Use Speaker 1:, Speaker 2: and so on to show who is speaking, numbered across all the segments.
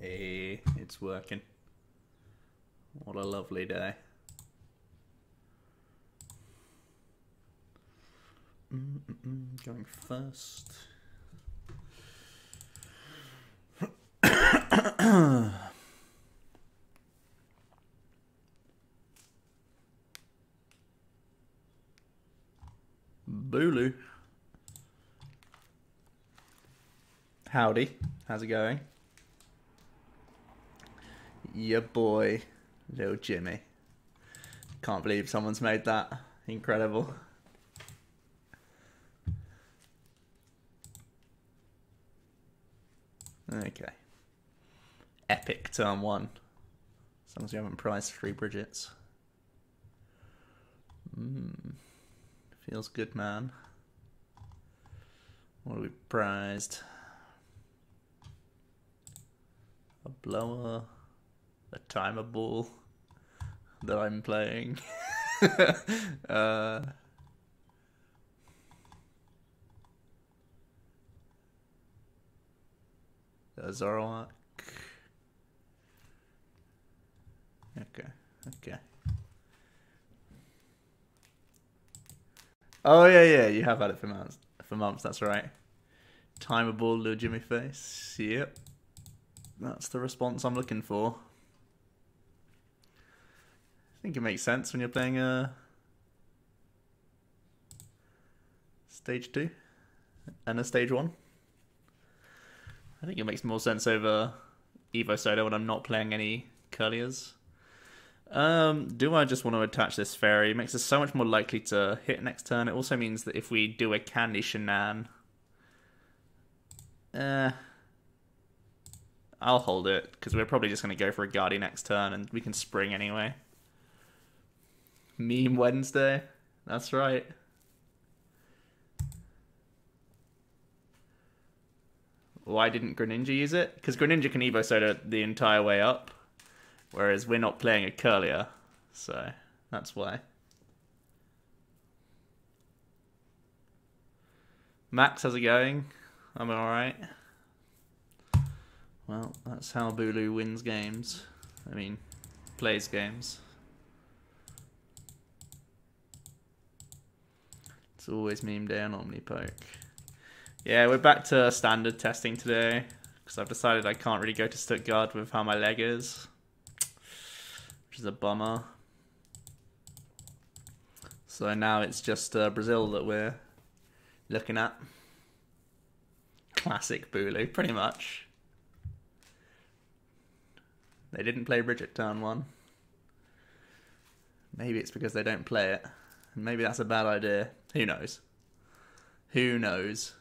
Speaker 1: Hey, it's working. What a lovely day. Going first. Bulu. Howdy. How's it going? Yeah, boy. Little Jimmy. Can't believe someone's made that. Incredible. Okay. Epic turn one. As long as you haven't prized 3 Bridgets. Feels good, man. What have we prized? A blower. A timer ball. That I'm playing. Zoroark. Okay. Oh yeah, you have had it for months, that's right. Timer ball, little Jimmy face. Yep. That's the response I'm looking for. I think it makes sense when you're playing a stage 2 and a stage 1. I think it makes more sense over Evo Soda when I'm not playing any Curliers. Do I just want to attach this fairy? It makes us so much more likely to hit next turn. It also means that if we do a candy shenan, I'll hold it, because we're probably just going to go for a Gardi next turn, and we can spring anyway. Meme Wednesday. That's right. Why didn't Greninja use it? Because Greninja can Evo Soda the entire way up, whereas we're not playing a Curlier, so that's why. Max, how's it going? I'm alright. Well, that's how Bulu wins games. I mean, plays games. It's always meme day on OmniPoke. Yeah, we're back to standard testing today, because I've decided I can't really go to Stuttgart with how my leg is, which is a bummer. So now it's just Brazil that we're looking at. Classic Bulu, pretty much. They didn't play Bridget turn 1. Maybe it's because they don't play it. Maybe that's a bad idea. Who knows? Who knows?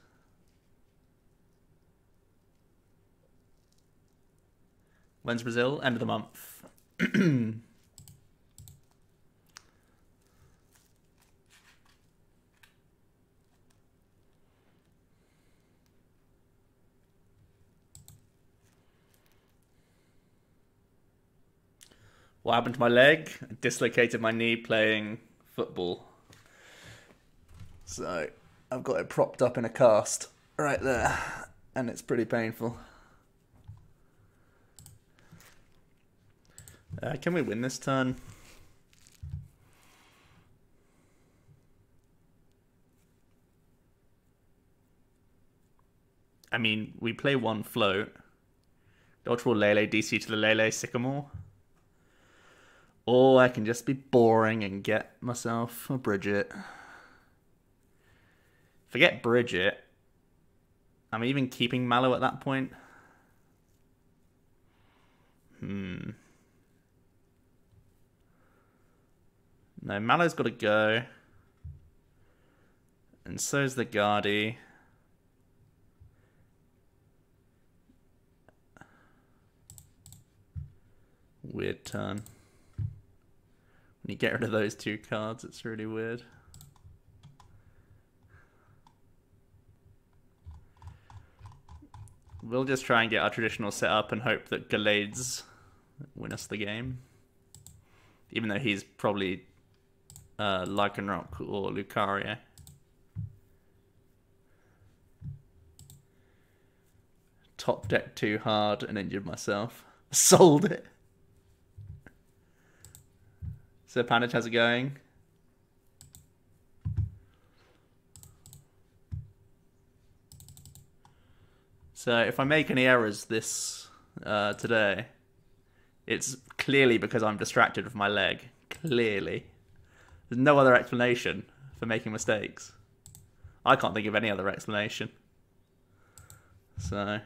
Speaker 1: When's Brazil? End of the month. What happened to my leg? I dislocated my knee playing football. So I've got it propped up in a cast right there, and it's pretty painful. Can we win this turn? I mean, we play 1 float. Dodge roll Lele, DC to the Lele Sycamore. Or I can just be boring and get myself a Bridget. Forget Bridget. I'm even keeping Mallow at that point. No, Mallow's got to go. And so's the Gardi. Weird turn. When you get rid of those 2 cards, it's really weird. We'll just try and get our traditional setup and hope that Gallades win us the game. Even though he's probably Lycanroc or Lucario. top deck too hard and injured myself. Sold it. So Pandich, how's it going? So if I make any errors this today, it's clearly because I'm distracted with my leg. Clearly. There's no other explanation for making mistakes. I can't think of any other explanation. So...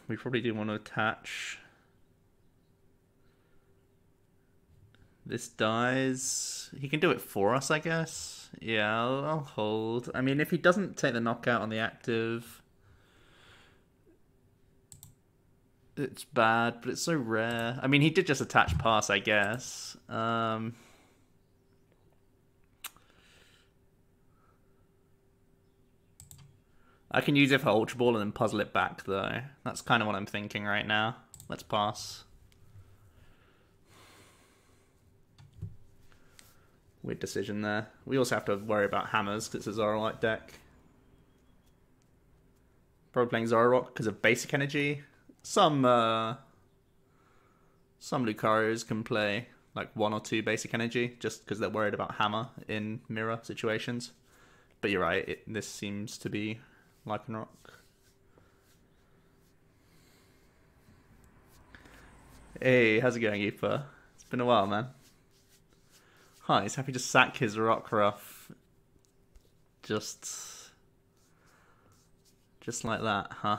Speaker 1: we probably do want to attach. This dies. He can do it for us, I guess. Yeah, I'll hold. I mean, if he doesn't take the knockout on the active, it's bad, but it's so rare. I mean, he did just attach pass, I guess. I can use it for Ultra Ball and then puzzle it back, though. That's kind of what I'm thinking right now. Let's pass. Weird decision there. We also have to worry about hammers because it's a Zoroark deck. Probably playing Zoroark because of basic energy. Some Lucarios can play like 1 or 2 basic energy just because they're worried about hammer in mirror situations. But you're right, this seems to be Lycanroc. Hey, how's it going, Eepa? It's been a while, man. Huh, he's happy to sack his Rockruff. Just like that, huh?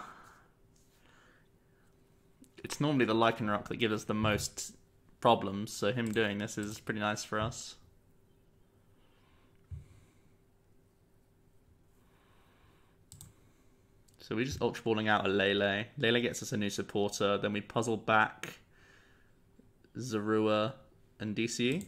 Speaker 1: It's normally the Lycanroc that gives us the most problems, so him doing this is pretty nice for us. So we're just Ultra Balling out a Lele. Lele gets us a new supporter, then we puzzle back Zorua and DCE.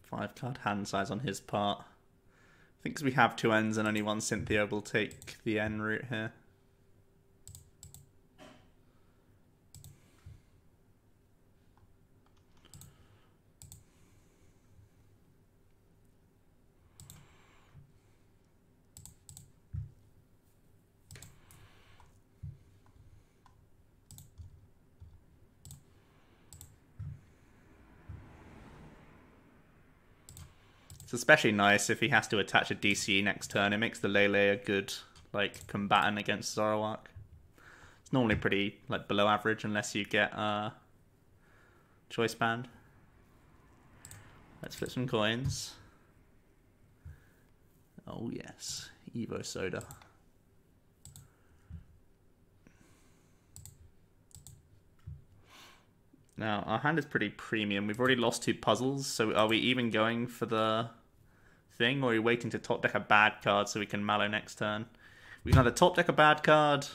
Speaker 1: Five-card hand size on his part. I think because we have 2 Ns and only 1 Cynthia, we'll take the N route here. It's especially nice if he has to attach a DCE next turn. It makes the Lele a good like combatant against Zoroark. It's normally pretty like below average unless you get choice band. Let's flip some coins. Oh yes, Evo Soda. Now our hand is pretty premium. We've already lost 2 puzzles, so are we even going for the thing, or are we waiting to top deck a bad card so we can Mallow next turn? We can either top deck a bad card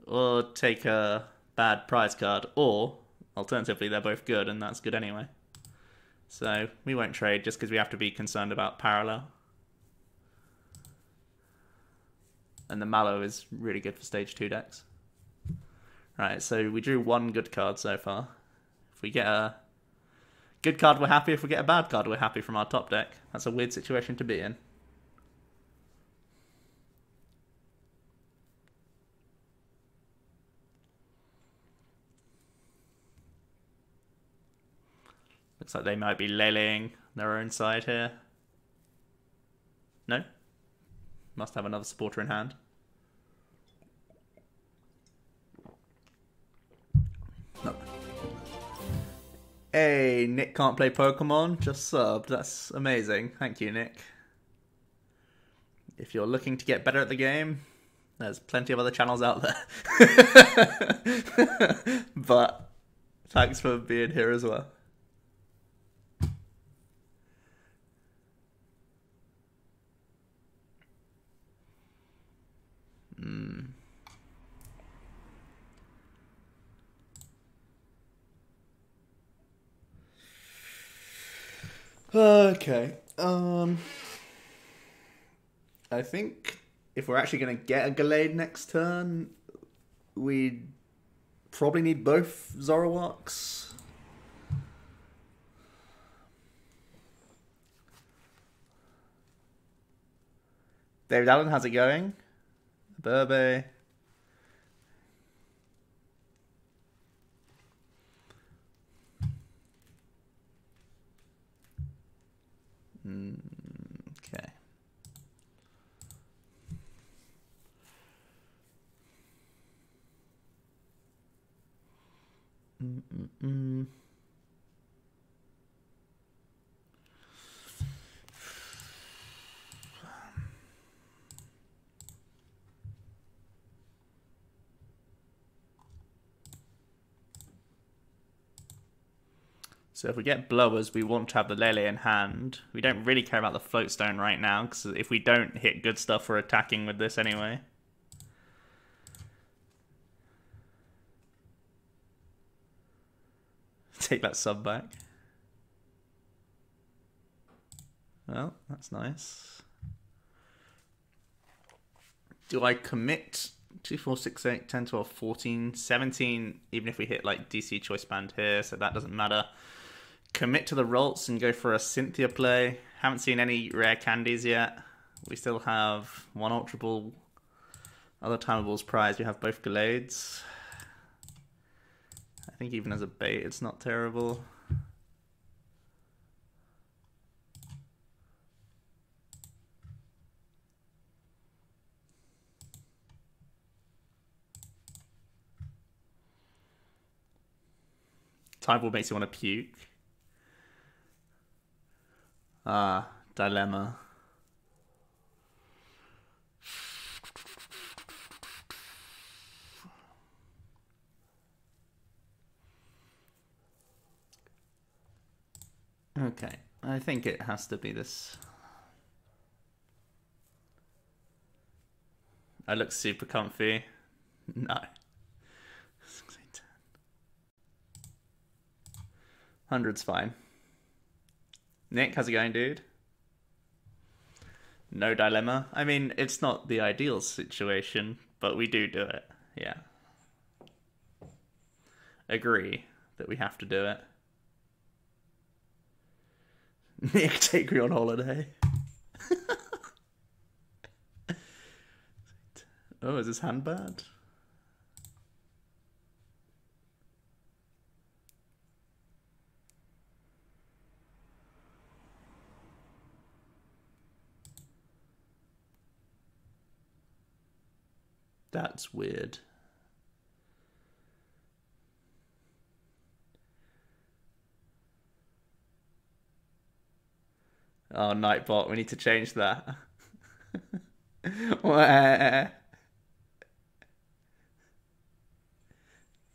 Speaker 1: or take a bad prize card, or alternatively they're both good and that's good anyway. So we won't trade just because we have to be concerned about parallel. And the Mallow is really good for stage 2 decks. Right, so we drew 1 good card so far. If we get a good card, we're happy. If we get a bad card, we're happy from our top deck. That's a weird situation to be in. Looks like they might be Leleing their own side here. No? Must have another supporter in hand. No. Hey, Nick can't play Pokemon, just subbed. That's amazing. Thank you, Nick. If you're looking to get better at the game, there's plenty of other channels out there. But thanks for being here as well. Okay. I think if we're actually going to get a Gallade next turn, we probably need both Zoroarks. David Allen, how's it going? Burbe. Okay. So if we get blowers, we want to have the Lele in hand. We don't really care about the float stone right now, because if we don't hit good stuff, we're attacking with this anyway. Take that sub back. Well, that's nice. Do I commit 2, 4, 6, 8, 10, 12, 14, 17, even if we hit like DC choice band here, so that doesn't matter. Commit to the Rolts and go for a Cynthia play. Haven't seen any rare candies yet. We still have one Ultra Ball. Other Timables prize, we have both Gallades. I think even as a bait, it's not terrible. Timeball makes you want to puke. Ah, dilemma. Okay, I think it has to be this. I look super comfy. No. 100's fine. Nick, how's it going, dude? No dilemma. I mean, it's not the ideal situation, but we do it. Yeah. Agree that we have to do it. Nick, take me on holiday. Oh, is this hand bad? That's weird. Oh, Nightbot, we need to change that.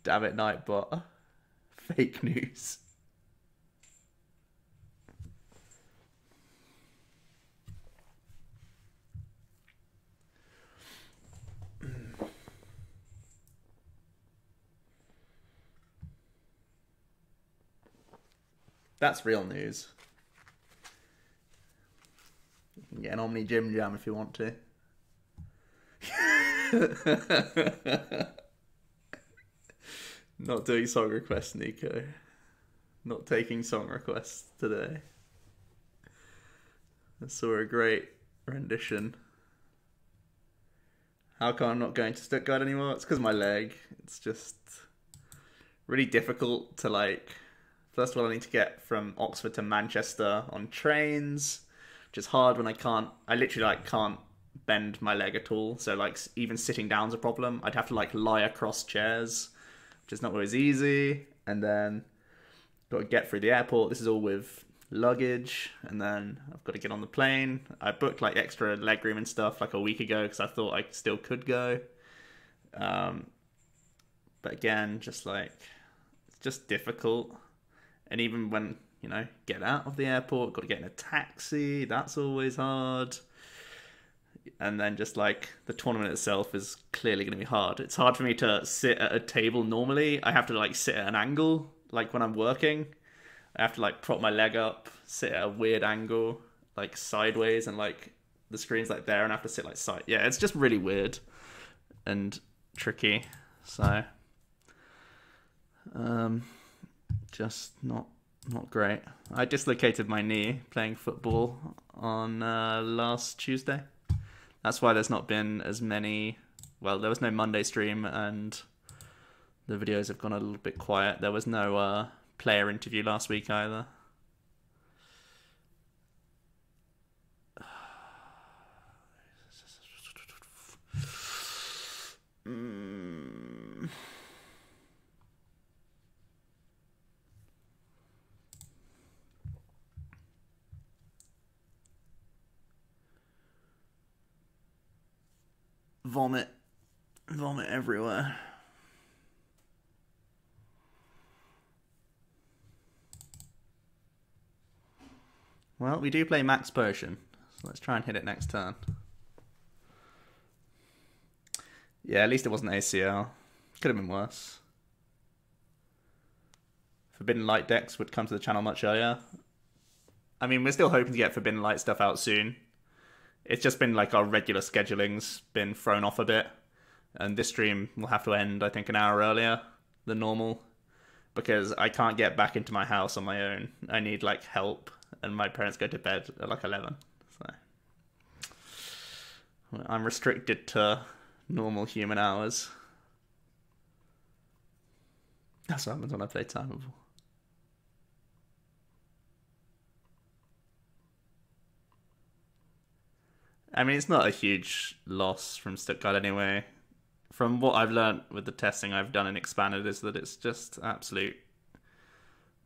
Speaker 1: Damn it, Nightbot. Fake news. That's real news. You can get an Omni Gym Jam if you want to. Not doing song requests, Nico. Not taking song requests today. I saw a great rendition. How come I'm not going to Stuttgart anymore? It's because of my leg. It's just really difficult to like... First of all, I need to get from Oxford to Manchester on trains, which is hard when I literally like can't bend my leg at all. So like even sitting down's a problem. I'd have to like lie across chairs, which is not always easy. And then got to get through the airport. This is all with luggage. And then I've got to get on the plane. I booked like extra leg room and stuff like a week ago because I thought I still could go. But again, just like, it's just difficult. And even when, you know, get out of the airport, got to get in a taxi, that's always hard. And then just like the tournament itself is clearly going to be hard. It's hard for me to sit at a table normally. I have to like sit at an angle, like when I'm working. I have to like prop my leg up, sit at a weird angle. like sideways and like the screen's like there and I have to sit like side. Yeah, it's just really weird and tricky. So just not great. I dislocated my knee playing football on last Tuesday. That's why there's not been as many. Well, there was no Monday stream and the videos have gone a little bit quiet. There was no player interview last week either. Vomit everywhere. Well, we do play Max Potion, so let's try and hit it next turn. Yeah, at least it wasn't ACL. Could have been worse. Forbidden Light decks would come to the channel much earlier. I mean, we're still hoping to get Forbidden Light stuff out soon. It's just been like our regular scheduling's been thrown off a bit. And this stream will have to end, I think, an hour earlier than normal. Because I can't get back into my house on my own. I need like help. And my parents go to bed at like 11. So I'm restricted to normal human hours. That's what happens when I play Timeable. I mean, it's not a huge loss from Stuttgart anyway. From what I've learned with the testing I've done in Expanded is that it's just absolute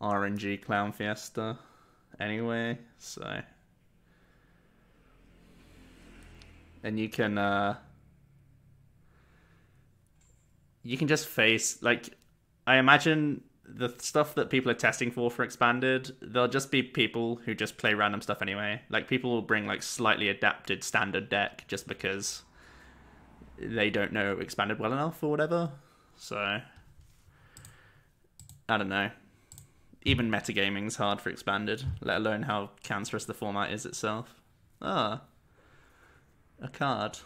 Speaker 1: RNG clown fiesta anyway, so. And you can just face, like, I imagine the stuff that people are testing for Expanded, there'll just be people who just play random stuff anyway. Like, people will bring, like, slightly adapted standard deck just because they don't know Expanded well enough or whatever. So, I don't know. Even metagaming's hard for Expanded, let alone how cancerous the format is itself. Ah. A card.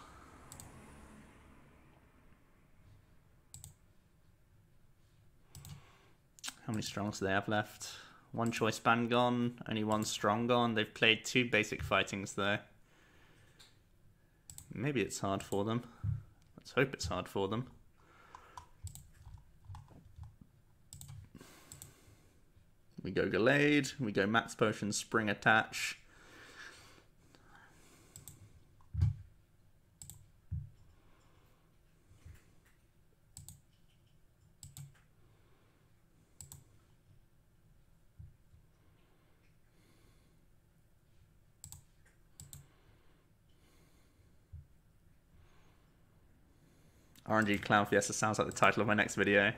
Speaker 1: How many strongs do they have left? One choice ban gone, only one strong gone. They've played 2 basic fightings though. Maybe it's hard for them. Let's hope it's hard for them. We go Gallade, we go Max Potion, Spring Attach. RNG Clown Fiesta sounds like the title of my next video.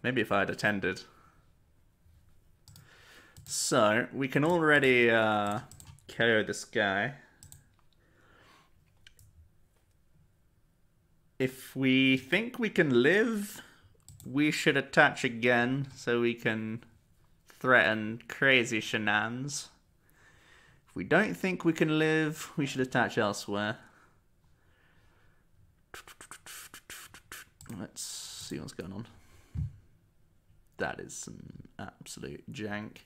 Speaker 1: Maybe if I had attended. So, we can already KO this guy. If we think we can live, we should attach again so we can threaten crazy shenanigans. If we don't think we can live, we should attach elsewhere. Let's see what's going on. That is some absolute jank.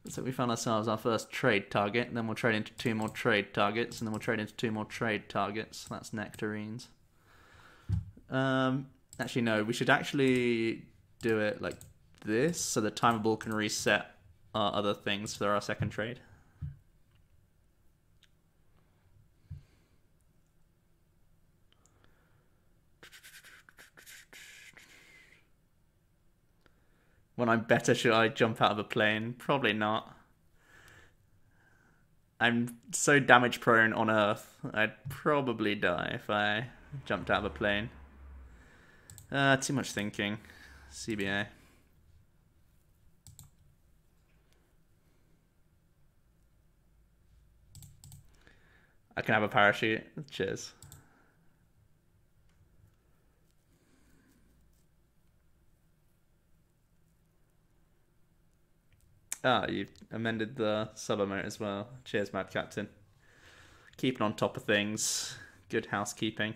Speaker 1: Looks like we found ourselves our first trade target, and then we'll trade into 2 more trade targets, and then we'll trade into 2 more trade targets. That's nectarines. Actually, no, we should actually do it like this, so the timeable can reset our other things for our second trade. When I'm better, should I jump out of a plane? Probably not. I'm so damage prone on Earth, I'd probably die if I jumped out of a plane. Too much thinking. CBA. I can have a parachute. Cheers. Ah, you amended the sub emote as well. Cheers, Mad Captain. Keeping on top of things. Good housekeeping.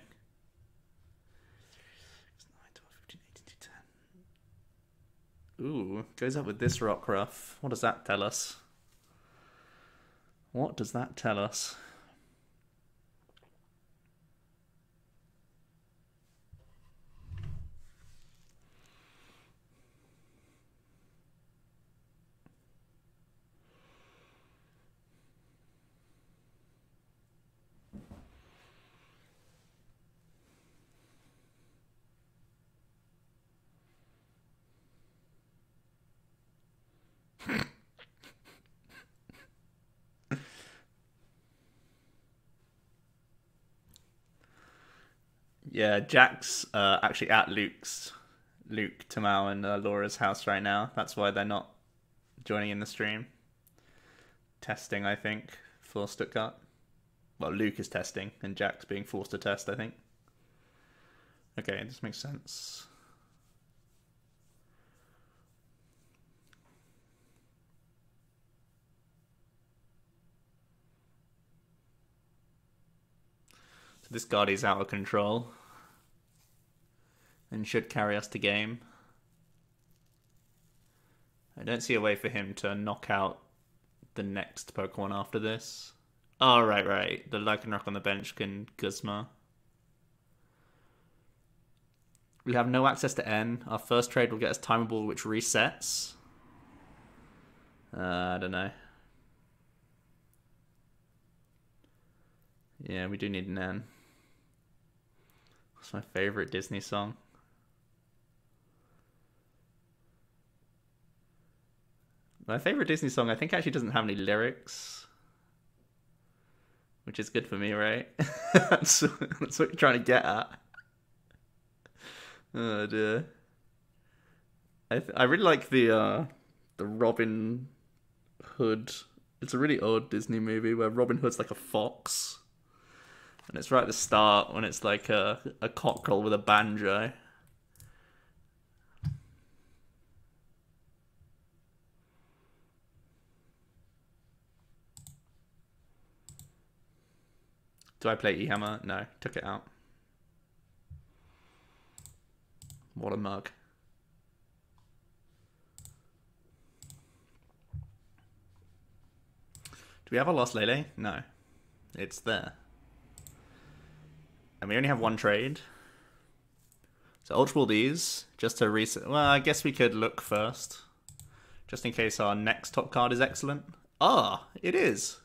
Speaker 1: 10. Ooh, goes up with this rock ruff. What does that tell us? What does that tell us? Yeah, Jack's actually at Luke, Tamao, and Laura's house right now. That's why they're not joining in the stream. Testing, I think, for Stuttgart. Well, Luke is testing, and Jack's being forced to test, I think. Okay, this makes sense. So this Gardi's out of control and should carry us to game. I don't see a way for him to knock out the next Pokemon after this. Oh, right. The Lycanroc on the bench can Guzma. We have no access to N. Our first trade will get us Timeable, which resets. I don't know. Yeah, we do need an N. What's my favorite Disney song? My favorite Disney song, I think, actually doesn't have any lyrics. Which is good for me, right? that's what you're trying to get at. Oh dear. I really like the Robin Hood. It's a really odd Disney movie where Robin Hood's like a fox. And it's right at the start when it's like a cockerel with a banjo. Do I play E-Hammer? No, took it out. What a mug. Do we have a Lost Lele? No. It's there. And we only have one trade. So Ultra Ball these, just to reset. Well, I guess we could look first. Just in case our next top card is excellent. Ah, it is.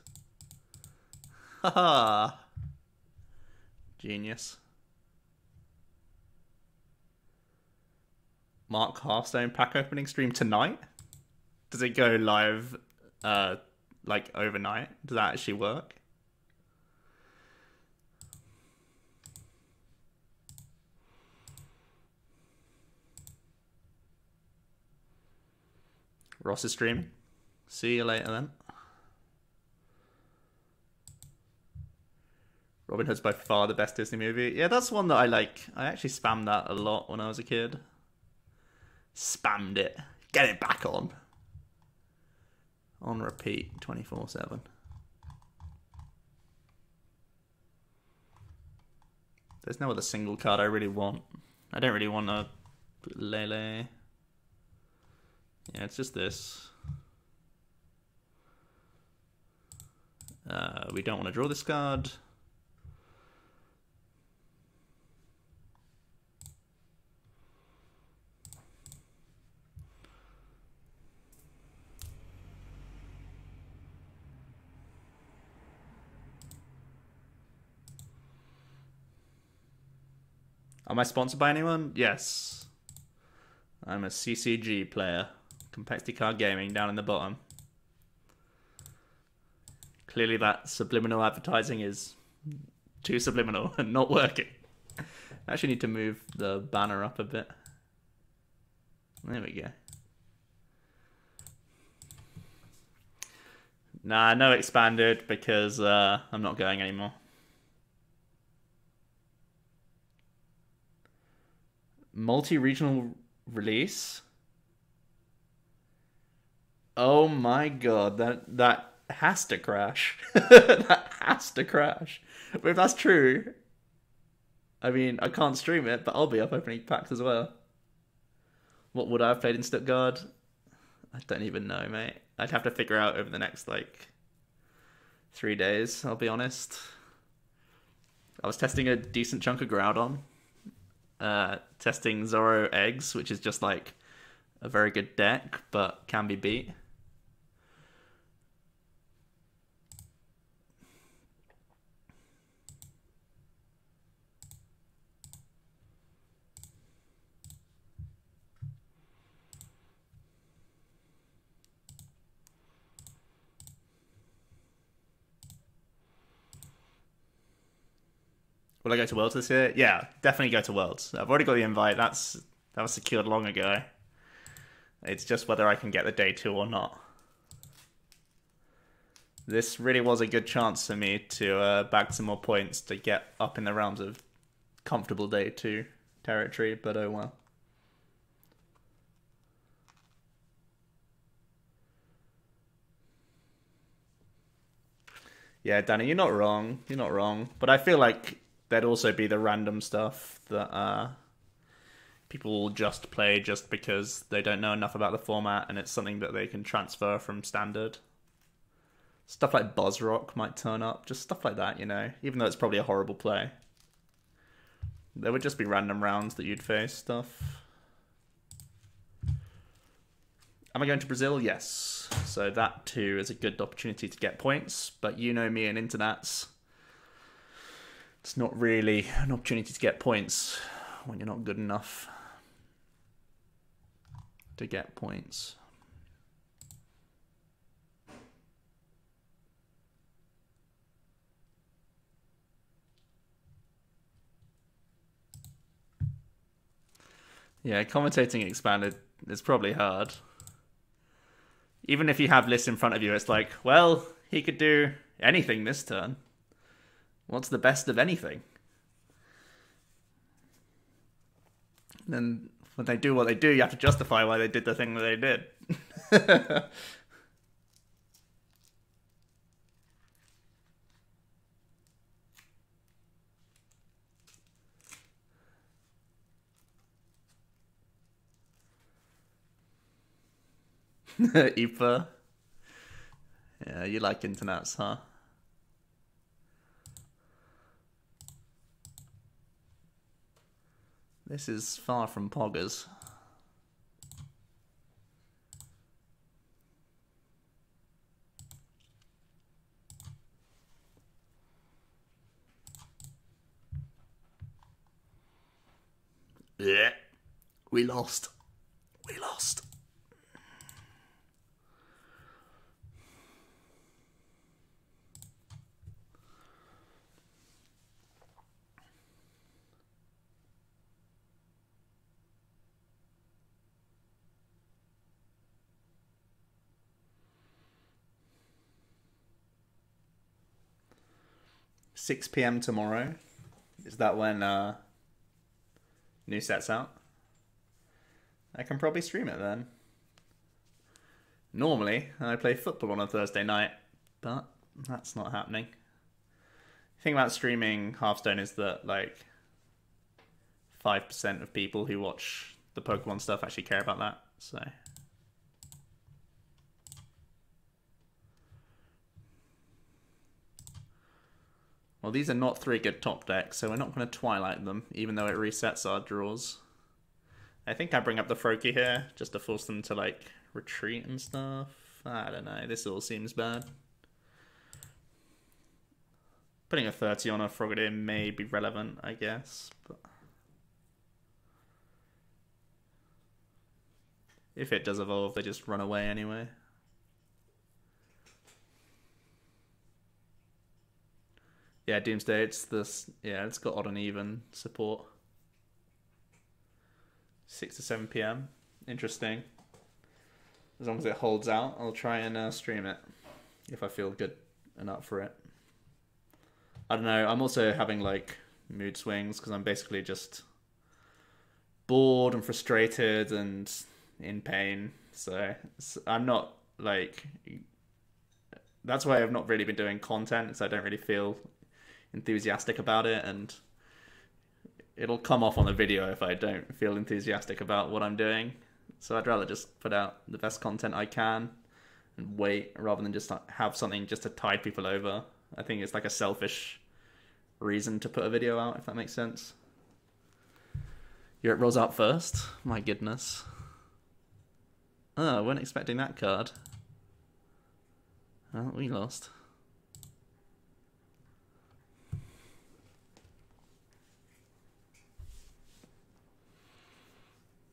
Speaker 1: Haha. Genius. Mark Hearthstone pack opening stream tonight? Does it go live like overnight? Does that actually work? Ross is streaming. See you later then. Robin Hood's by far the best Disney movie. Yeah, that's one that I like. I actually spammed that a lot when I was a kid. Spammed it. Get it back on. On repeat 24/7. There's no other single card I really want. I don't really want a Lele. Yeah, it's just this. We don't want to draw this card. Am I sponsored by anyone? Yes. I'm a CCG player. Complexity Card Gaming down in the bottom. Clearly that subliminal advertising is too subliminal and not working. I actually need to move the banner up a bit. There we go. Nah, no expanded because I'm not going anymore. Multi-regional release. Oh my god, that has to crash. That has to crash. But if that's true, I mean, I can't stream it, but I'll be up opening packs as well. What would I have played in Stuttgart? I don't even know, mate. I'd have to figure out over the next, like, 3 days, I'll be honest. I was testing a decent chunk of Groudon. Testing Zoro Eggs, which is just, like, a very good deck, but can be beat. Will I go to Worlds this year? Yeah, definitely go to Worlds. I've already got the invite. That was secured long ago. It's just whether I can get the day 2 or not. This really was a good chance for me to bag some more points to get up in the realms of comfortable day 2 territory, but oh well. Yeah, Danny, you're not wrong. You're not wrong. But I feel like there'd also be the random stuff that people will just play just because they don't know enough about the format and it's something that they can transfer from standard. Stuff like Buzzrock might turn up. Just stuff like that, you know. Even though it's probably a horrible play. There would just be random rounds that you'd face stuff. Am I going to Brazil? Yes. So that too is a good opportunity to get points. But you know me and internets. It's not really an opportunity to get points when you're not good enough to get points. Yeah, commentating expanded is probably hard. Even if you have lists in front of you, it's like, well, he could do anything this turn. What's the best of anything? And then when they do what they do, you have to justify why they did the thing that they did. Ipa. Yeah, you like internets, huh? This is far from poggers. Yeah, we lost. We lost. $6 p.m. tomorrow. Is that when new set's out? I can probably stream it then. Normally, I play football on a Thursday night, but that's not happening. The thing about streaming Hearthstone is that, like, 5% of people who watch the Pokemon stuff actually care about that, so... Well, these are not 3 good top decks, so we're not going to Twilight them, even though it resets our draws. I think I bring up the Froakie here, just to force them to, like, retreat and stuff. I don't know, this all seems bad. Putting a 30 on a Frogadier may be relevant, I guess, but... if it does evolve, they just run away anyway. Yeah, Doomsday, it's this. Yeah, it's got odd and even support. 6 to 7 p.m. Interesting. As long as it holds out, I'll try and stream it if I feel good and up for it. I don't know. I'm also having like mood swings because I'm basically just bored and frustrated and in pain. So I'm not like, that's why I've not really been doing content, because I don't really feel enthusiastic about it, and it'll come off on the video if I don't feel enthusiastic about what I'm doing. So I'd rather just put out the best content I can and wait, rather than just have something just to tide people over. I think it's like a selfish reason to put a video out, if that makes sense. Europe rolls out first? My goodness. Oh, I wasn't expecting that card. Oh, we lost.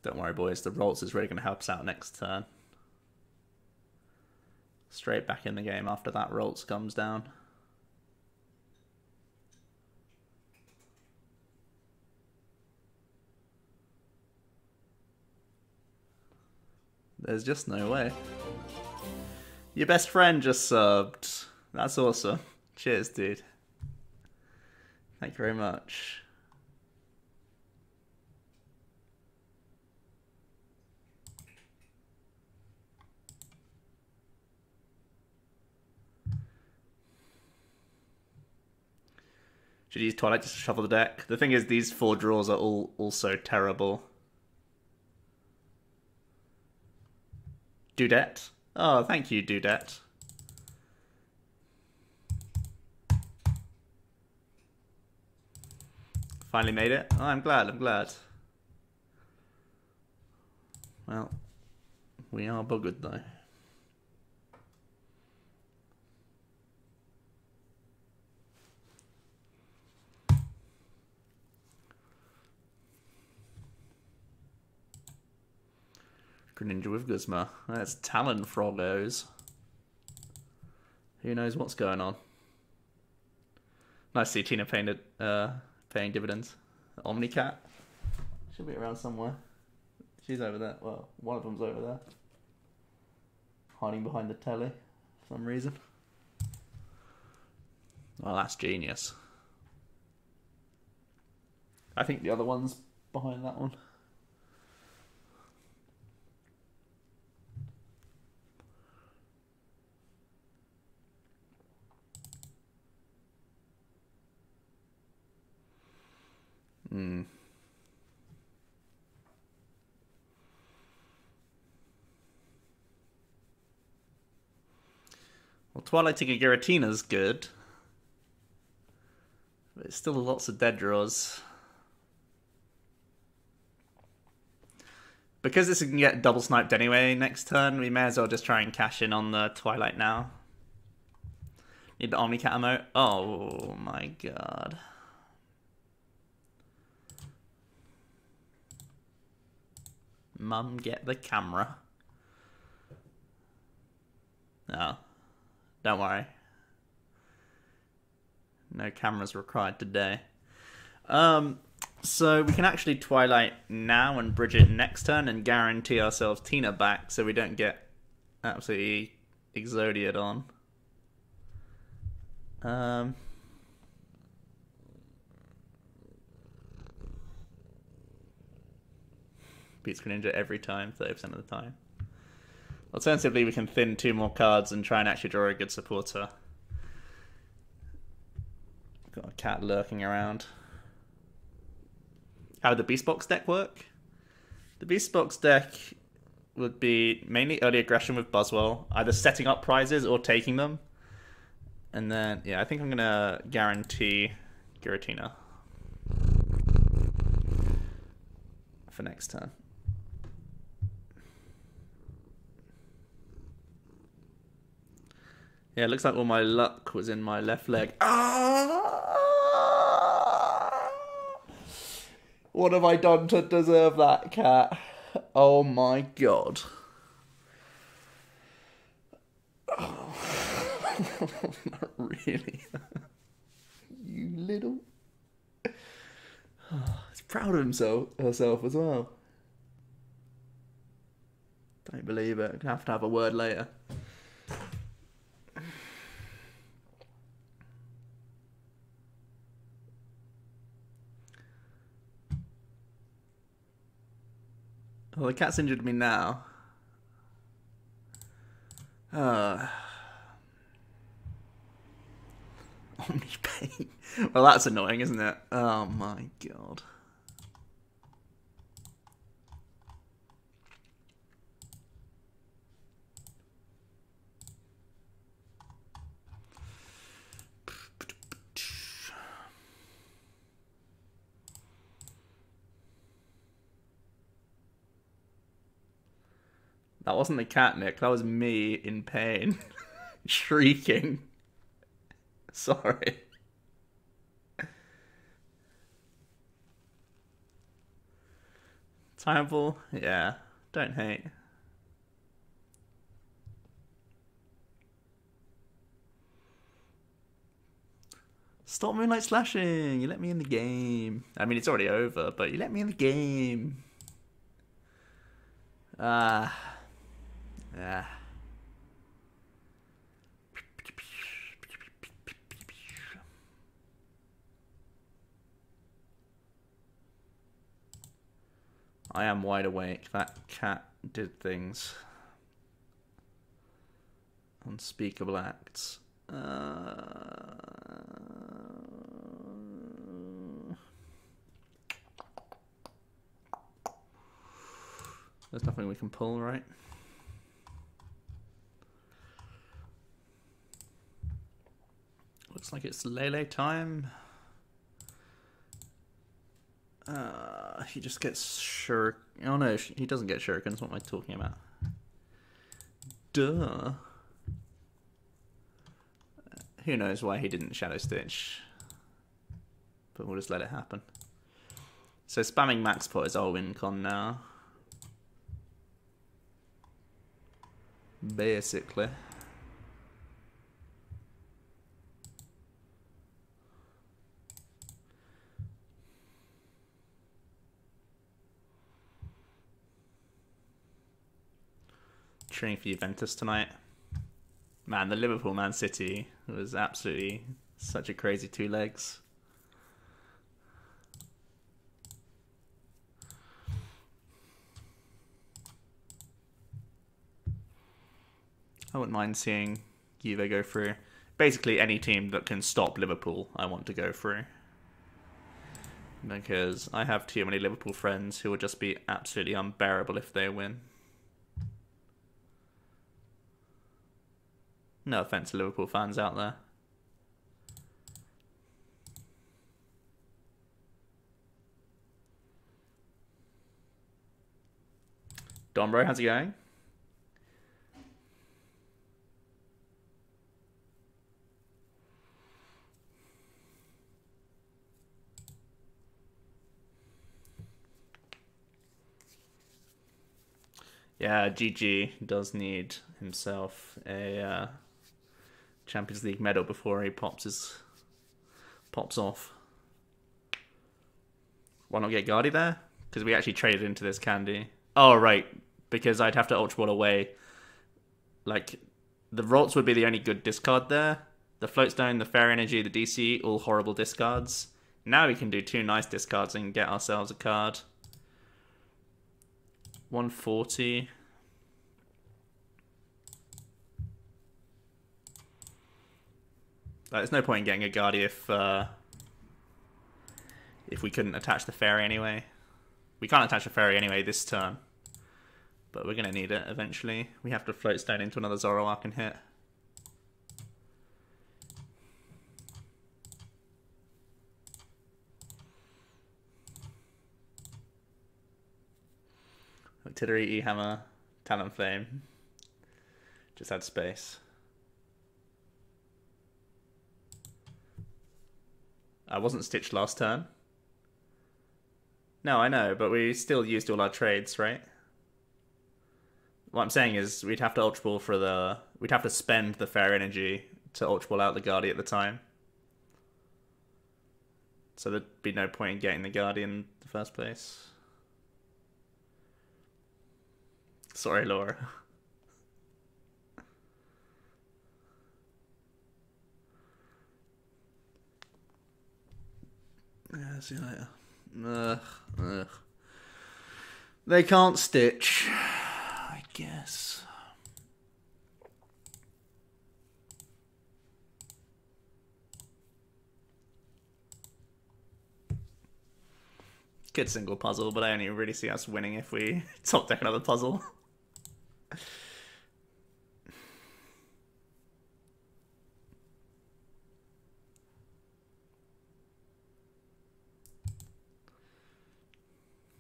Speaker 1: Don't worry, boys. The Rolls is really going to help us out next turn. Straight back in the game after that Rolls comes down. There's just no way. Your best friend just subbed. That's awesome. Cheers, dude. Thank you very much. Should use Twilight just to shuffle the deck. The thing is, these 4 draws are all also terrible. Dudette? Oh, thank you, Dudette. Finally made it. Oh, I'm glad, I'm glad. Well, we are buggered though. Greninja with Guzma. That's Talon Froggos. Who knows what's going on? Nice to see Tina paying dividends. Omnicat. Should be around somewhere. She's over there. Well, one of them's over there. Hiding behind the telly for some reason. Well, that's genius. I think the other one's behind that one. Well, Twilight Ticket Giratina's good. But it's still lots of dead draws. Because this can get double sniped anyway next turn, we may as well just try and cash in on the Twilight now. Need the Omnicat emote. Oh my god. Mum, get the camera. No. Don't worry. No cameras required today. So we can actually Twilight now and bridge it next turn and guarantee ourselves Tina back so we don't get absolutely Exodiad on. Beats Greninja every time, 30% of the time. Alternatively, we can thin 2 more cards and try and actually draw a good supporter. Got a cat lurking around. How would the Beast Box deck work? The Beast Box deck would be mainly early aggression with Buzzwell, either setting up prizes or taking them. And then, yeah, I think I'm going to guarantee Giratina for next turn. Yeah, it looks like all my luck was in my left leg. Ah! What have I done to deserve that, cat? Oh my god. Oh. Not really. You little... He's proud of herself as well. Don't believe it. Gonna have to have a word later. Well, the cat's injured me now. OmniPoke. Well, that's annoying, isn't it? Oh my god. That wasn't the cat, Nick. That was me in pain. Shrieking. Sorry. Timeable? Yeah. Don't hate. Stop Moonlight Slashing! You let me in the game. I mean, it's already over, but you let me in the game. Yeah. I am wide awake. That cat did things. Unspeakable acts. There's nothing we can pull, right? Looks like it's Lele time. He just gets shuriken. Oh no, he doesn't get shurikens. What am I talking about? Duh. Who knows why he didn't Shadow Stitch. But we'll just let it happen. So spamming max pot is our win con now. Basically. Training for Juventus tonight. Man, the Liverpool Man City was absolutely such a crazy two legs. I wouldn't mind seeing Juve go through. Basically, any team that can stop Liverpool, I want to go through. Because I have too many Liverpool friends who will just be absolutely unbearable if they win. No offense to Liverpool fans out there. Don Bro, how's it going? Yeah, GG does need himself a Champions League medal before he pops off. Why not get Gardi there? Because we actually traded into this candy. Oh, right. Because I'd have to Ultra Ball away. Like, the Ralts would be the only good discard there. The Floatstone, the Fairy Energy, the DC, all horrible discards. Now we can do two nice discards and get ourselves a card. 140. There's no point in getting a Gardi if we couldn't attach the Fairy anyway. We can't attach the Fairy anyway this turn. But we're going to need it eventually. We have to Floatstone into another Zoroark and hit. Artillery, E-Hammer, Talonflame. Just add space. I wasn't stitched last turn. No, I know, but we still used all our trades, right? What I'm saying is we'd have to Ultra Ball for the... We'd have to spend the Fair Energy to Ultra Ball out the Gardi at the time. So there'd be no point in getting the Gardi in the first place. Sorry, Laura. Yeah, see you later. Ugh. They can't stitch, I guess. Good single puzzle, but I only really see us winning if we top deck another puzzle.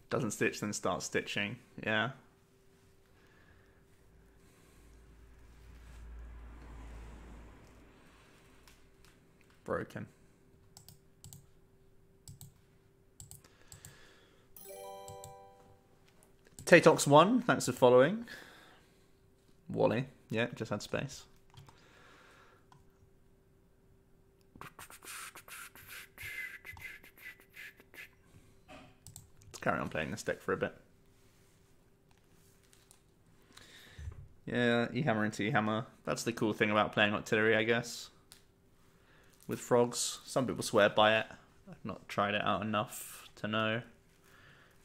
Speaker 1: Doesn't stitch, then starts stitching. Yeah. Broken. Tatox1, thanks for following. Wally, yeah, just had space. Let's carry on playing this deck for a bit. Yeah, E-Hammer into E-Hammer. That's the cool thing about playing Artillery, I guess. With frogs. Some people swear by it. I've not tried it out enough to know.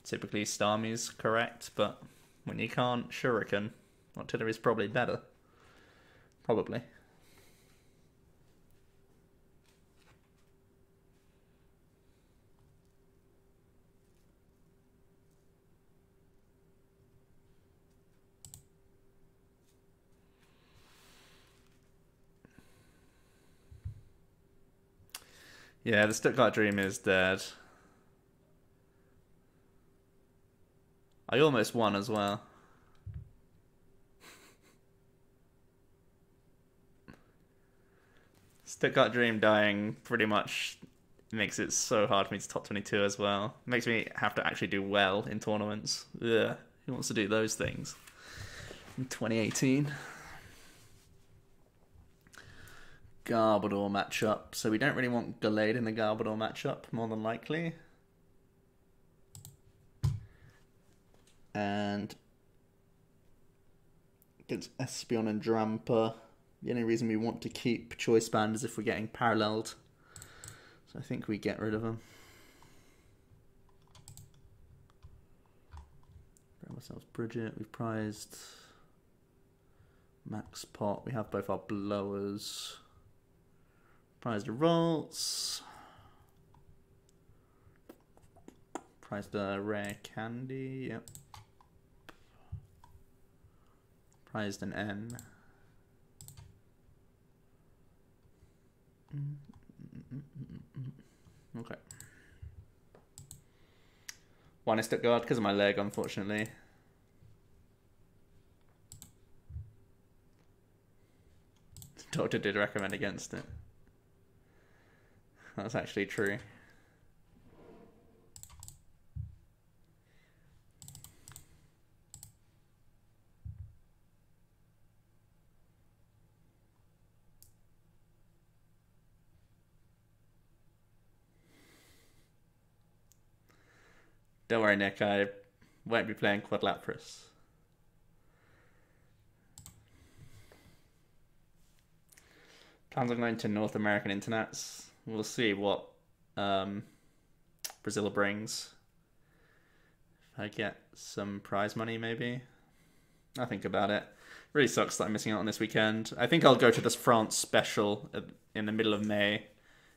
Speaker 1: Typically Starmie's correct, but when you can't Shuriken, Artillery's probably better. Probably. Yeah, the Stuttgart Dream is dead. I almost won as well. Stuttgart Dream dying pretty much makes it so hard for me to top 22 as well. Makes me have to actually do well in tournaments. Ugh, who wants to do those things? In 2018. Garbodor matchup. So we don't really want Gallade in the Garbodor matchup, more than likely. And against Espeon and Drampa, the only reason we want to keep Choice Band is if we're getting paralleled. So I think we get rid of them. Grab ourselves Bridget. We've prized Max Pot. We have both our blowers. Prized a Rolls. Prized a Rare Candy. Yep. Prized an N. Okay. One is Stuttgart because of my leg, unfortunately. Doctor did recommend against it. That's actually true. Don't worry, Nick, I won't be playing Quadlapras. Plans on going to North American Internets. We'll see what Brazil brings. If I get some prize money, maybe. I'll think about it. Really sucks that I'm missing out on this weekend. I think I'll go to this France special in the middle of May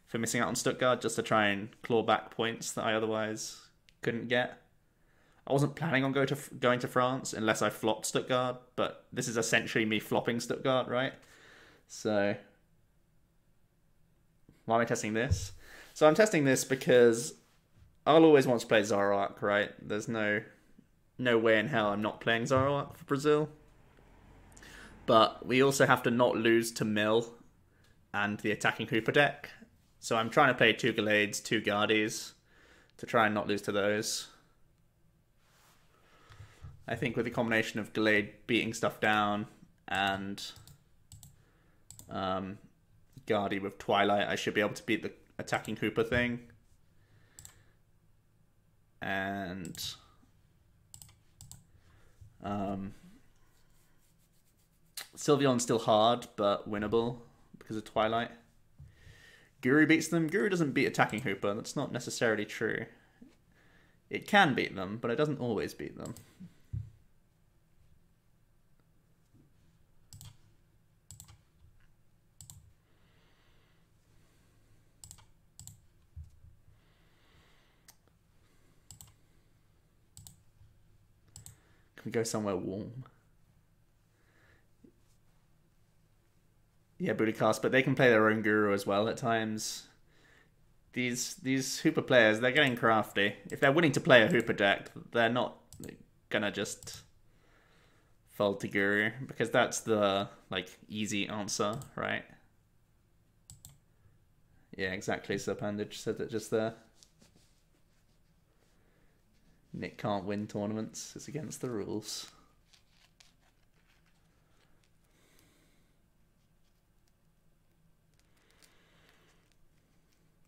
Speaker 1: for missing out on Stuttgart, just to try and claw back points that I otherwise couldn't get. I wasn't planning on going to France unless I flopped Stuttgart, but this is essentially me flopping Stuttgart, right? So why am I testing this? So I'm testing this because I'll always want to play Zoroark, right? There's no way in hell I'm not playing Zoroark for Brazil. But we also have to not lose to Mill and the attacking Hooper deck. So I'm trying to play 2 Gallades, 2 Gardis to try and not lose to those. I think with the combination of Gallade beating stuff down and Gardi with Twilight, I should be able to beat the attacking Hooper thing. And Sylveon's still hard, but winnable because of Twilight. Guru beats them. Guru doesn't beat attacking Hooper. That's not necessarily true. It can beat them, but it doesn't always beat them. We go somewhere warm. Yeah, Budicast, but they can play their own guru as well at times. These Hooper players, they're getting crafty. If they're willing to play a Hooper deck, they're not gonna just fold to guru, because that's the easy answer, right? Yeah, exactly. Serpandage said that just there. Nick can't win tournaments. It's against the rules.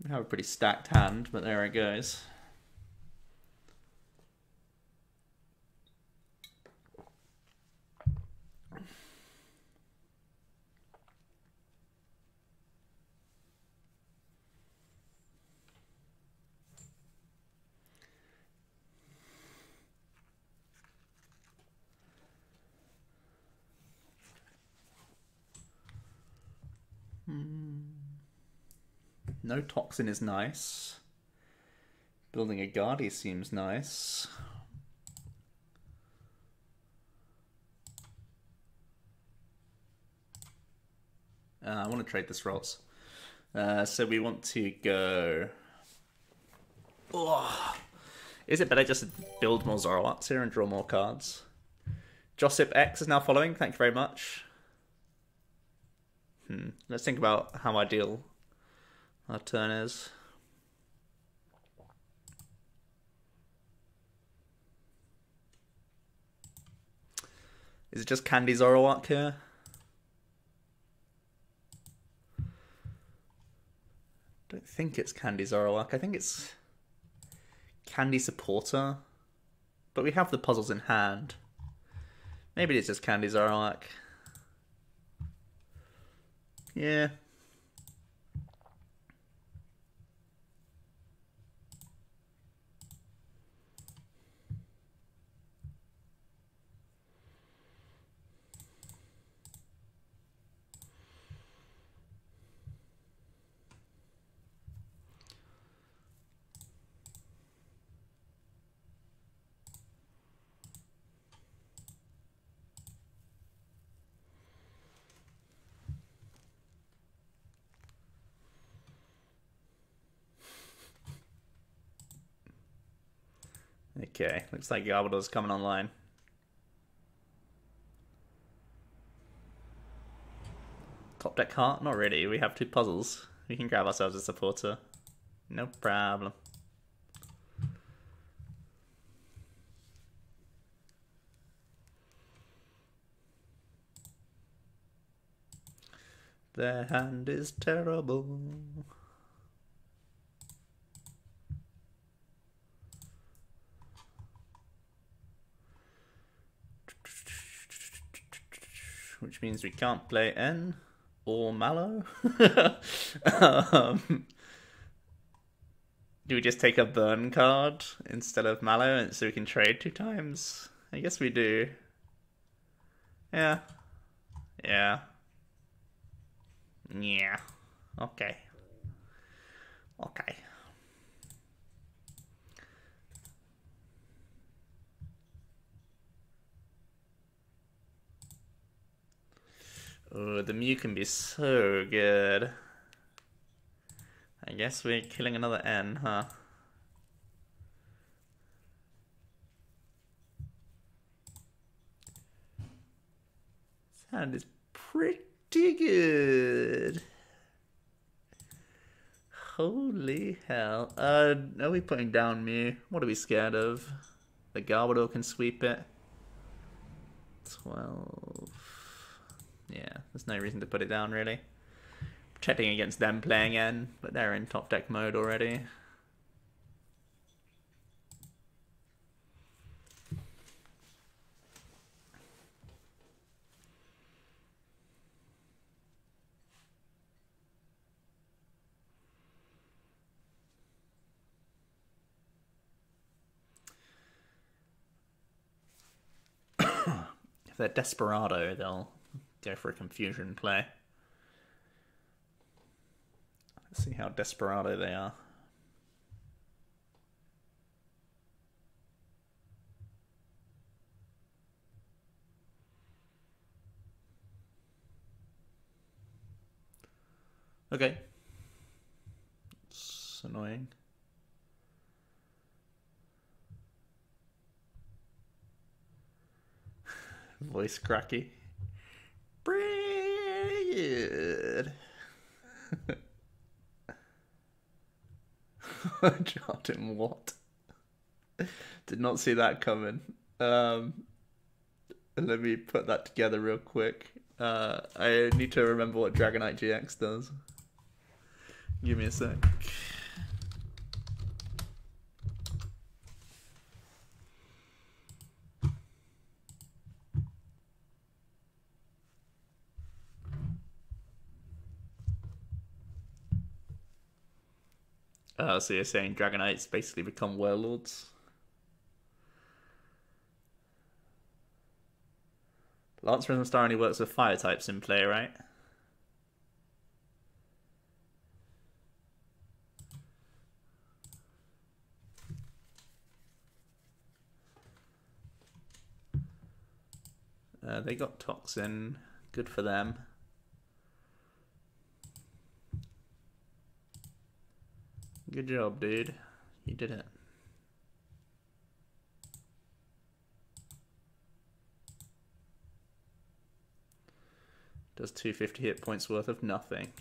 Speaker 1: We have a pretty stacked hand, but there it goes. No Toxin is nice. Building a Gardi seems nice. I want to trade this Rolls. So we want to go... Oh. Is it better just to build more Zoroarks here and draw more cards? Josip X is now following. Thank you very much. Let's think about how ideal our turn is. Is it just Candy Zoroark here? Don't think it's Candy Zoroark. I think it's Candy Supporter. But we have the puzzles in hand. Maybe it's just Candy Zoroark. Yeah. Okay, looks like Garbodor's coming online. Top deck heart? Not really, we have 2 puzzles. We can grab ourselves a supporter. No problem. Their hand is terrible. Which means we can't play N or Mallow. Do we just take a burn card instead of Mallow so we can trade 2 times? I guess we do. Yeah. Yeah. Yeah. Okay. Okay. Oh, the Mew can be so good. I guess we're killing another N, huh? This hand is pretty good. Holy hell. Are we putting down Mew? What are we scared of? The Garbodor can sweep it. 12... Yeah, there's no reason to put it down, really. Protecting against them playing N, but they're in top deck mode already. If they're Desperado, they'll go for a confusion play. Let's see how Desperado they are. Okay. It's annoying. Voice cracky. Brilliant. Jordan, what? Did not see that coming. Let me put that together real quick. I need to remember what Dragonite GX does. Give me a sec. So you're saying Dragonites basically become Warlords? Lance Prism Star only works with fire types in play, right? They got Toxin. Good for them. Good job, dude. You did it. Does 250 hit points worth of nothing.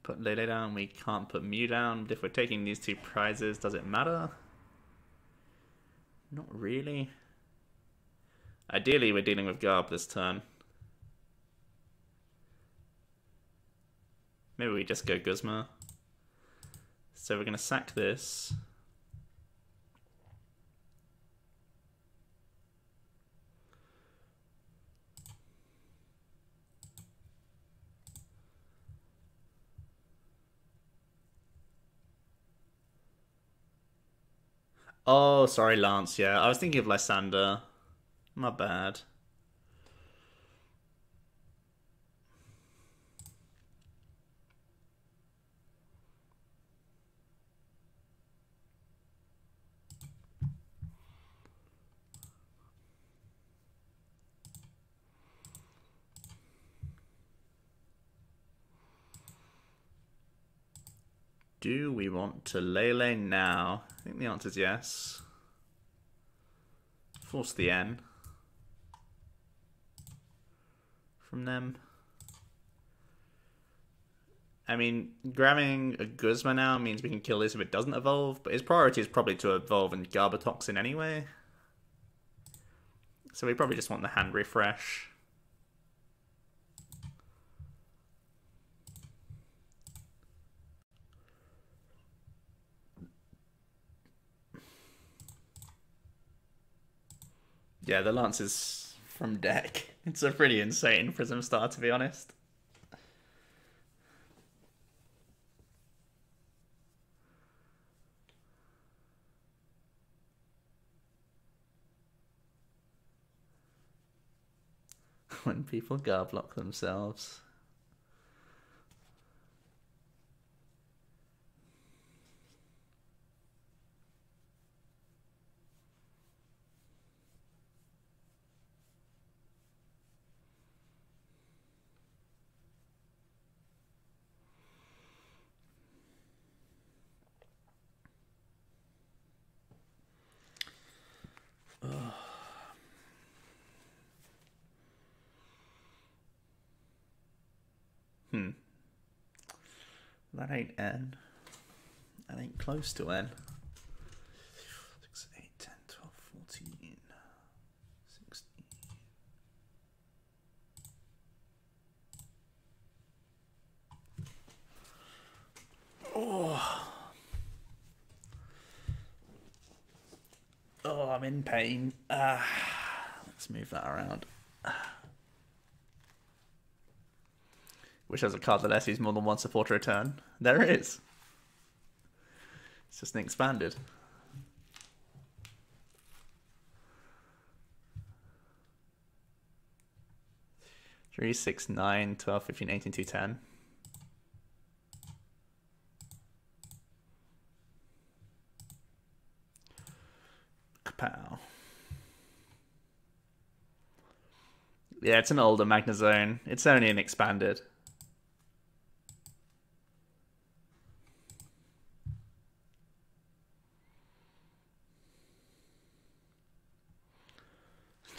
Speaker 1: Put Lele down, we can't put Mew down. If we're taking these two prizes, does it matter? Not really. Ideally, we're dealing with Garb this turn. Maybe we just go Guzma. So we're going to sack this. Oh, sorry, Lance. Yeah, I was thinking of Lysander. My bad. Do we want to Lele now? I think the answer is yes. Force the N from them. I mean, grabbing a Guzma now means we can kill this if it doesn't evolve, but his priority is probably to evolve and Garbatoxin anyway. So we probably just want the hand refresh. Yeah, the Lance is from deck. It's a pretty insane Prism Star, to be honest. When people Garblock themselves. That ain't N. That ain't close to N. 6, 8, 10, 12, 14, 16. Oh. Oh, I'm in pain. Let's move that around. Which has a card that lets use more than one supporter a turn. There it is. It's just an expanded. 3, 6, 9, 12, 15, 18, 2, 10. Kapow. Yeah, it's an older Magnezone. It's only an expanded.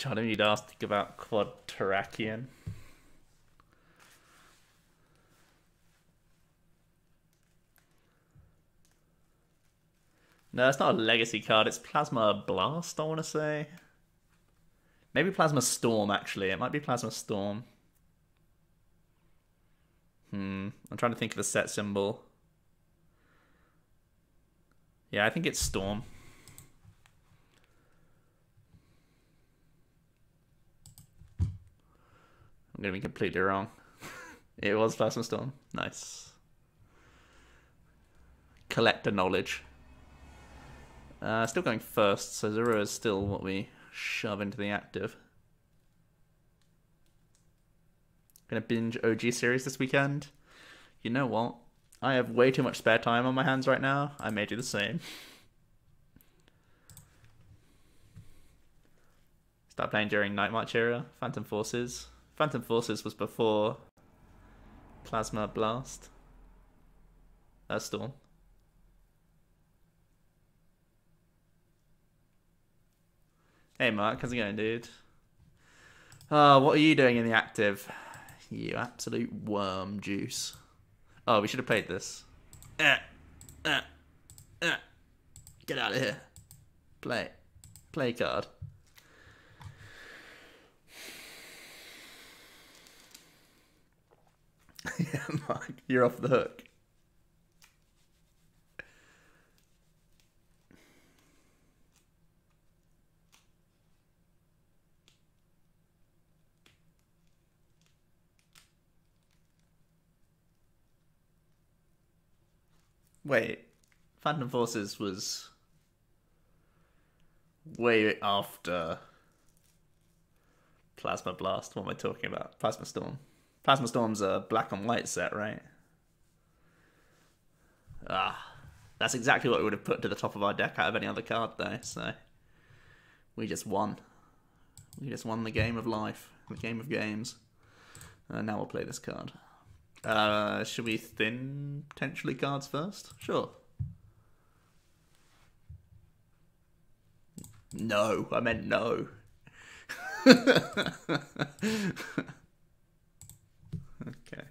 Speaker 1: I don't need to ask about Quad Terrakion. No, it's not a legacy card. It's Plasma Blast, I want to say. Maybe Plasma Storm, actually. It might be Plasma Storm. I'm trying to think of the set symbol. Yeah, I think it's Storm. I'm going to be completely wrong. It was Plasma Storm. Nice. Collector knowledge. Still going first, so Zero is still what we shove into the active. Gonna binge OG series this weekend. You know what? I have way too much spare time on my hands right now. I may do the same. Start playing during Night March era. Phantom Forces. Phantom Forces was before Plasma Blast. Storm. Hey Mark, how's it going, dude? What are you doing in the active? You absolute worm juice. Oh, we should have played this. Get out of here. Play. Play card. Yeah, Mark, you're off the hook. Wait, Phantom Forces was way after Plasma Blast. What am I talking about? Plasma Storm. Plasma Storm's a black and white set, right? That's exactly what we would have put to the top of our deck out of any other card, though. So we just won. We just won the game of life, the game of games. Now we'll play this card. Should we thin potentially cards first? Sure. No, I meant no. Okay.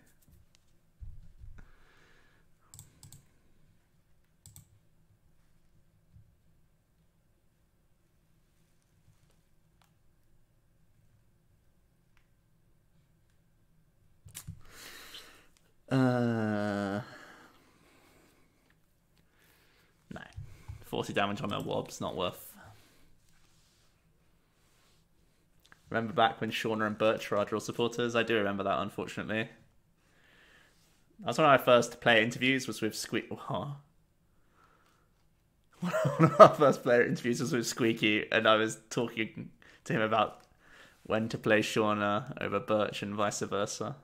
Speaker 1: No. 40 damage on a wob's not worth. Remember back when Shauna and Birch were our draw supporters? I do remember that, unfortunately. That's when I first play interviews was with Squeaky. One of our first player interviews was with Squeaky, and I was talking to him about when to play Shauna over Birch and vice versa.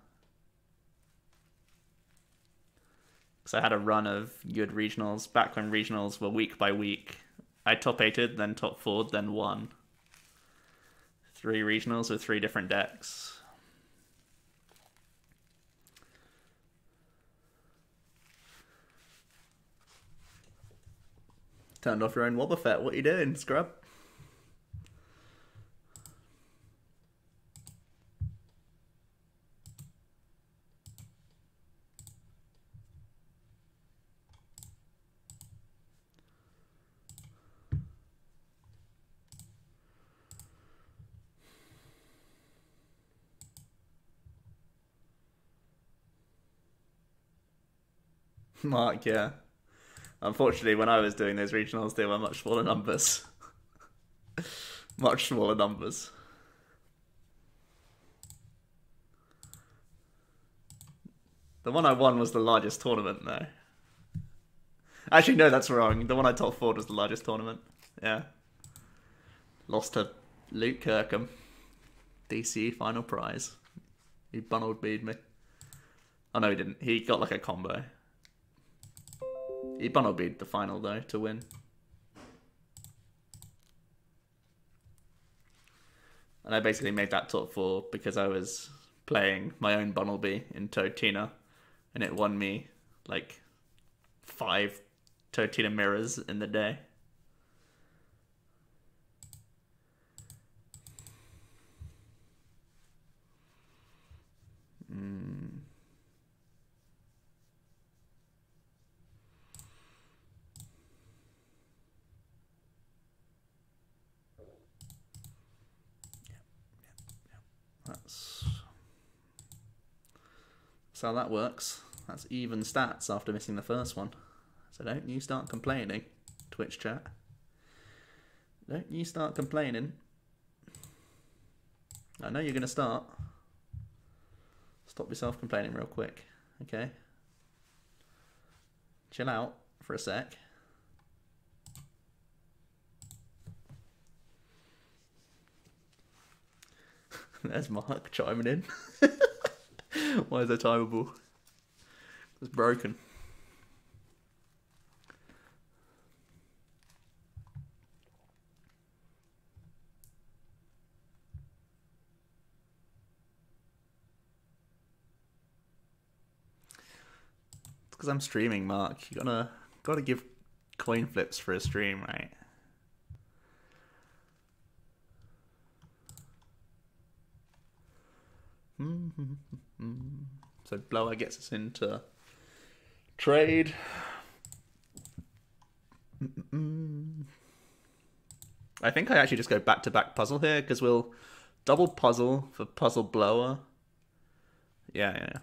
Speaker 1: Because I had a run of good regionals back when regionals were week by week. I top 8'd, then top 4'd, then won. 3 regionals with 3 different decks. Turned off your own Wobbuffet. What are you doing, scrub? Mark, yeah. Unfortunately, when I was doing those regionals, they were much smaller numbers. Much smaller numbers. The one I won was the largest tournament, though. Actually, no, that's wrong. The one I top 4'd was the largest tournament. Yeah. Lost to Luke Kirkham. DC final prize. He bunnelled bead me. Oh, no, he didn't. He got like a combo. He bunnel beat the final though to win. And I basically made that top 4 because I was playing my own Bunnelby in Toadtina, and it won me like 5 Toadtina mirrors in the day. That's how that works. That's even stats after missing the first one. So don't you start complaining, Twitch chat. Don't you start complaining. I know you're going to start. Stop yourself complaining real quick, okay? Chill out for a sec. There's Mark chiming in. Why is that timeable? It's broken. It's because I'm streaming, Mark. You gotta give coin flips for a stream, right? So blower gets us into trade. I think I actually just go back-to-back puzzle here because we'll double puzzle for puzzle blower. Yeah.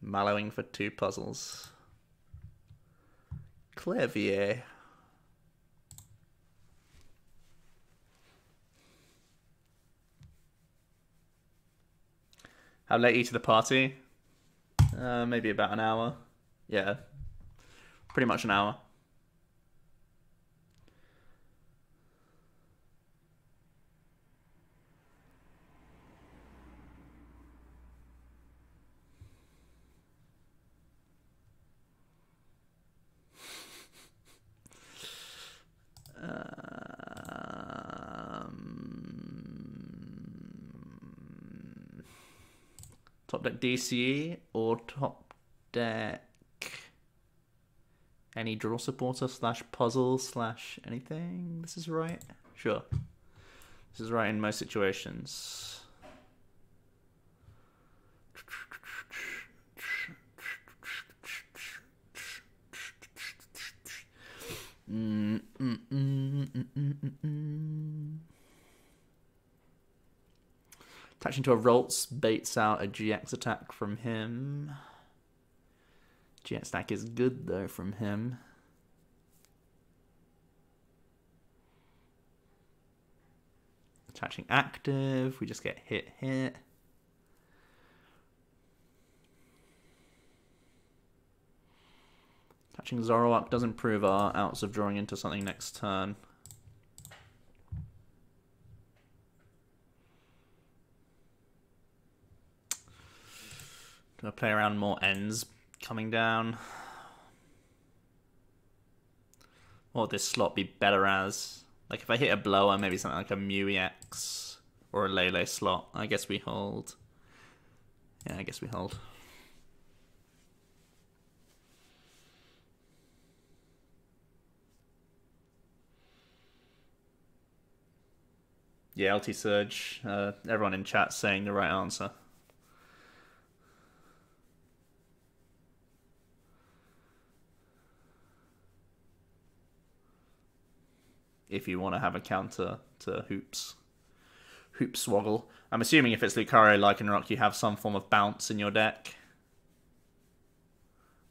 Speaker 1: Mallowing for 2 puzzles. Clavier. How late are you to the party? Maybe about an hour. Yeah, pretty much an hour. Top deck DCE or top deck any draw supporter / puzzle / anything? This is right? Sure. This is right in most situations. Attaching to a Roltz baits out a GX attack from him. GX attack is good though from him. Attaching active, we just get hit. Attaching Zoroark does improve our outs of drawing into something next turn. Gonna play around more ends coming down. What would this slot be better as? Like if I hit a blower, maybe something like a Mew EX or a Lele slot. I guess we hold. Yeah, I guess we hold. Yeah, LT Surge. Everyone in chat saying the right answer. If you want to have a counter to Hoop Swoggle. I'm assuming if it's Lucario Lycanroc, you have some form of bounce in your deck.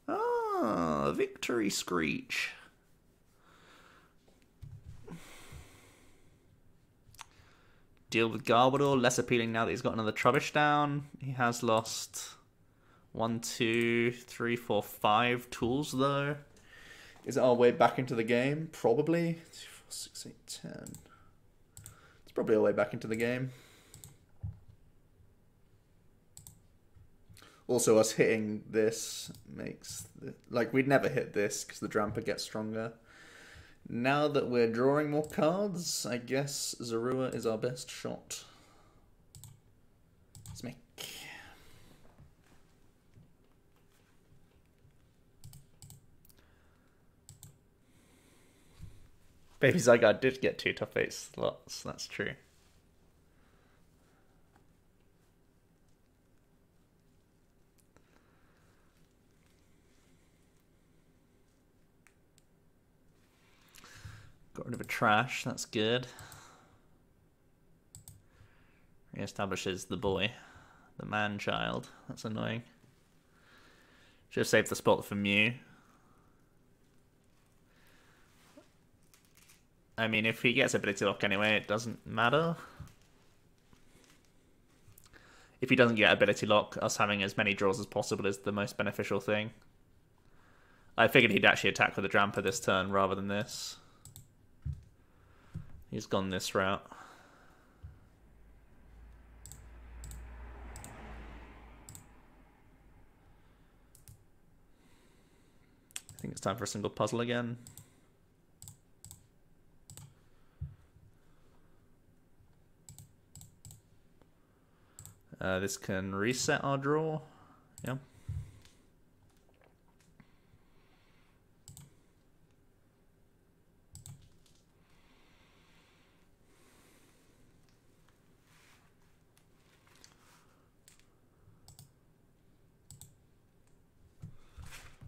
Speaker 1: Ah, Victory Screech. Deal with Garbodor, less appealing now that he's got another Trubbish down. He has lost 1, 2, 3, 4, 5 tools though. Is it our way back into the game? Probably. 2, 4, 6, 8, 10. It's probably our way back into the game. Also, us hitting this makes... like, we'd never hit this because the Drampa gets stronger. Now that we're drawing more cards, I guess Zorua is our best shot. Baby Zygarde did get 2 top 8 slots, that's true. Got rid of a trash, that's good. Re-establishes the boy. The man-child. That's annoying. Should have saved the spot for Mew. I mean, if he gets ability lock anyway, it doesn't matter. If he doesn't get ability lock, us having as many draws as possible is the most beneficial thing. I figured he'd actually attack with a Drampa this turn rather than this. He's gone this route. I think it's time for a single puzzle again. This can reset our draw. Yeah.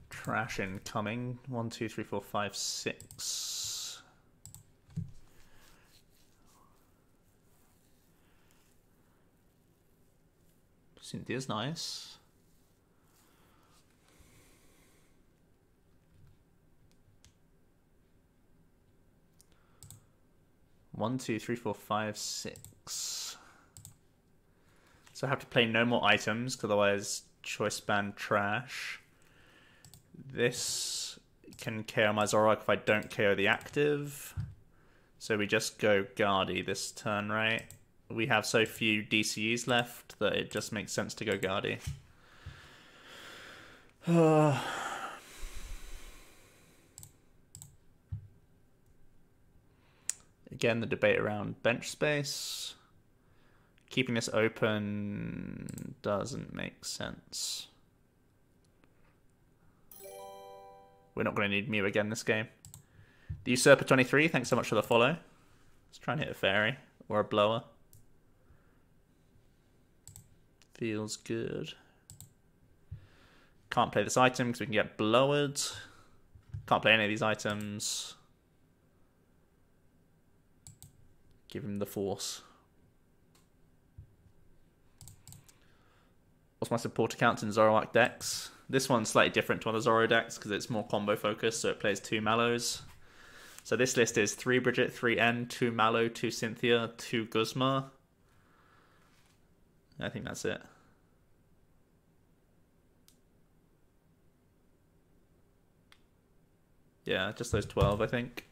Speaker 1: Trash incoming. 1, 2, 3, 4, 5, 6. Cynthia's nice. One, two, three, four, five, 6. So I have to play no more items, because otherwise choice band trash. This can KO my Zoroark if I don't KO the active. So we just go Gardi this turn, right? We have so few DCEs left that it just makes sense to go Gardi. Again, the debate around bench space. Keeping this open doesn't make sense. We're not going to need Mew again this game. The Usurper 23, thanks so much for the follow. Let's try and hit a fairy or a blower. Feels good. Can't play this item because we can get blowered. Can't play any of these items. Give him the force. What's my support accounts in Zoroark decks? This one's slightly different to other Zoro decks because it's more combo focused, so it plays 2 Mallows. So this list is 3 Bridget, 3 N, 2 Mallow, 2 Cynthia, 2 Guzma. I think that's it. Yeah, just those 12, I think.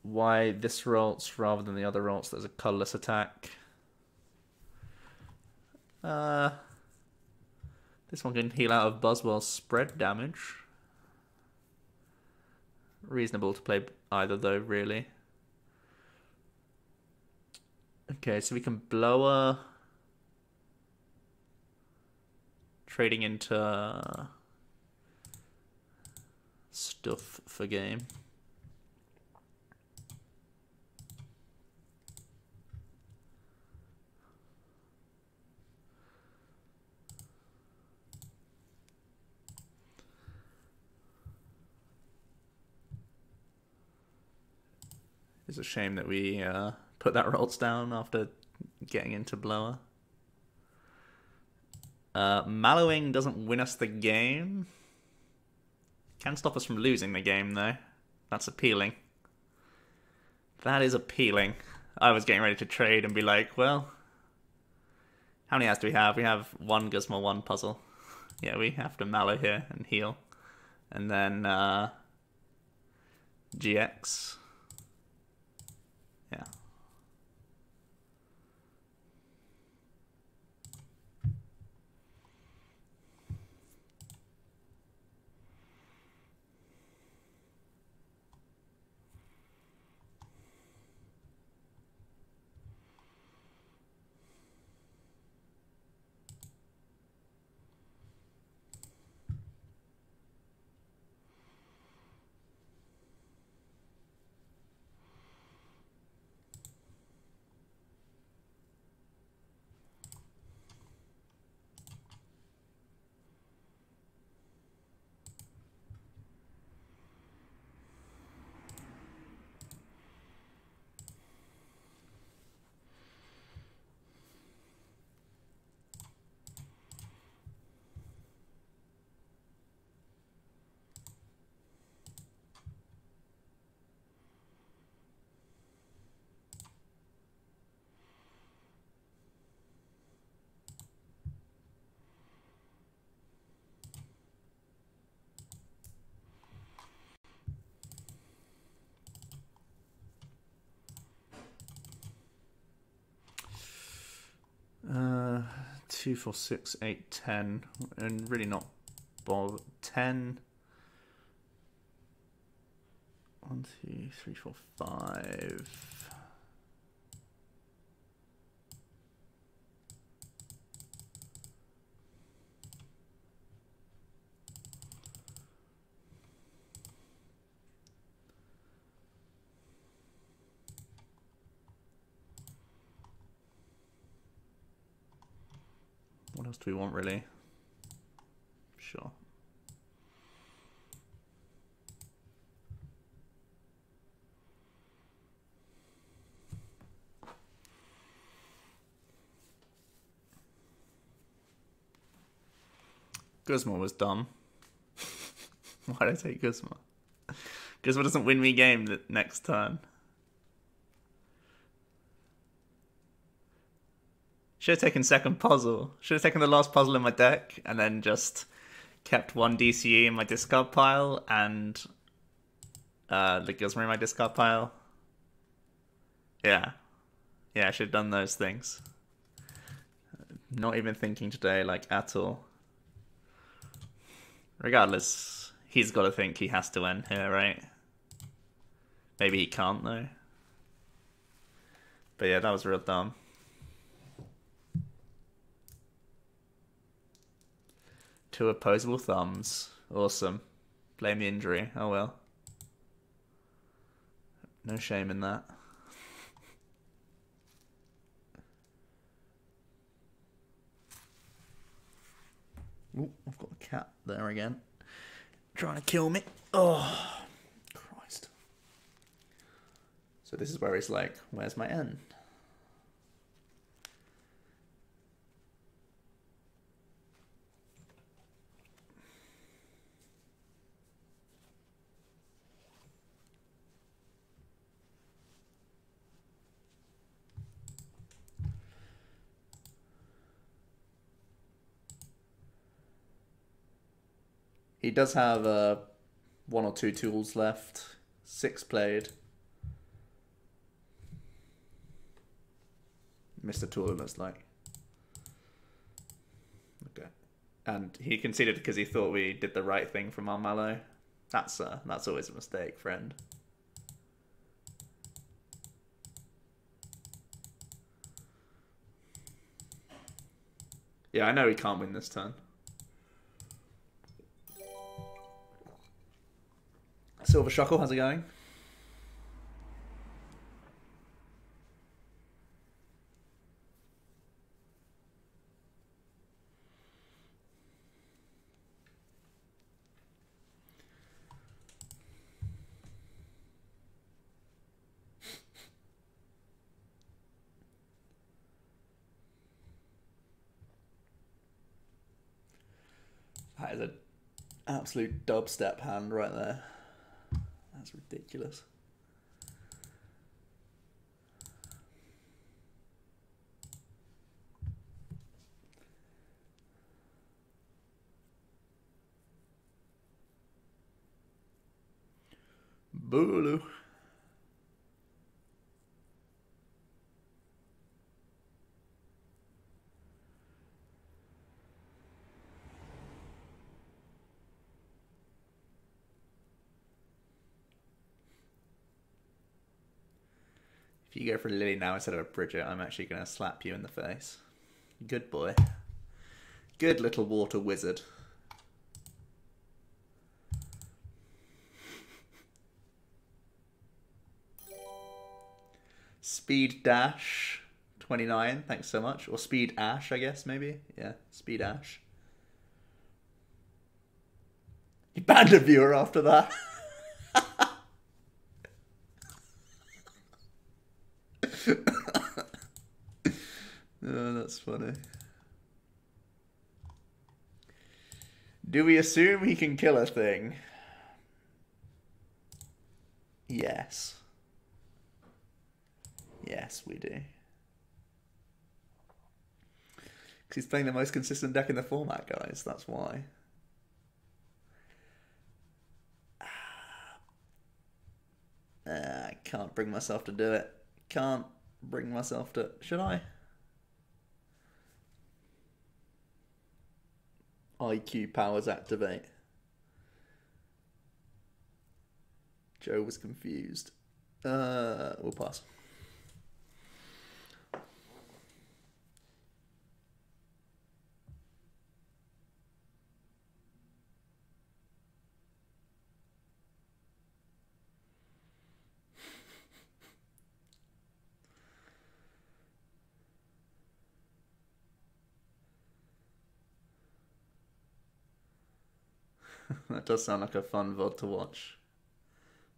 Speaker 1: Why this rolls rather than the other rolls? There's a colorless attack. This one can heal out of Buzzwell's spread damage. Reasonable to play either though, really. Okay, so we can blower. Trading into stuff for game. It's a shame that we put that rolls down after getting into blower. Mallowing doesn't win us the game. Can stop us from losing the game, though. That's appealing. That is appealing. I was getting ready to trade and be like, well, how many ads do we have? We have 1 Guzma, 1 puzzle. Yeah, we have to Mallow here and heal. And then GX. Yeah. 2, 4, 6, 8, 10, and really not bother. 10. 1, 2, 3, 4, 5. What else do we want, really? Sure. Guzma was dumb. Why did I take Guzma? Guzma doesn't win me game the next turn. Should have taken second puzzle. Should have taken the last puzzle in my deck and then just kept one DCE in my discard pile and the Guzma in my discard pile. Yeah. Yeah, I should have done those things. Not even thinking today, like, at all. Regardless, he's got to think he has to win here, right? Maybe he can't, though. But yeah, that was real dumb. Two opposable thumbs. Awesome. Blame the injury. Oh well. No shame in that. Ooh, I've got a cat there again. Trying to kill me. Oh, Christ. So this is where he's like, where's my N? He does have 1 or 2 tools left. 6 played. Missed a tool, it looks like. Okay. And he conceded because he thought we did the right thing from our Mallow. That's always a mistake, friend. Yeah, I know he can't win this turn. Silver Shuckle, how's it going? That is an absolute dubstep hand right there. That's ridiculous. Boogaloo. If you go for Lily now instead of a Bridget, I'm actually going to slap you in the face. Good boy. Good little water wizard. Speed Dash 29, thanks so much. Or Speed Ash, I guess, maybe. Yeah, Speed Ash. You banned a viewer after that. Oh, that's funny. Do we assume he can kill a thing? Yes. Yes, we do. Because he's playing the most consistent deck in the format, guys. That's why. I can't bring myself to do it. Can't bring myself to... Should I? IQ powers activate. Joe was confused. We'll pass. That does sound like a fun VOD to watch.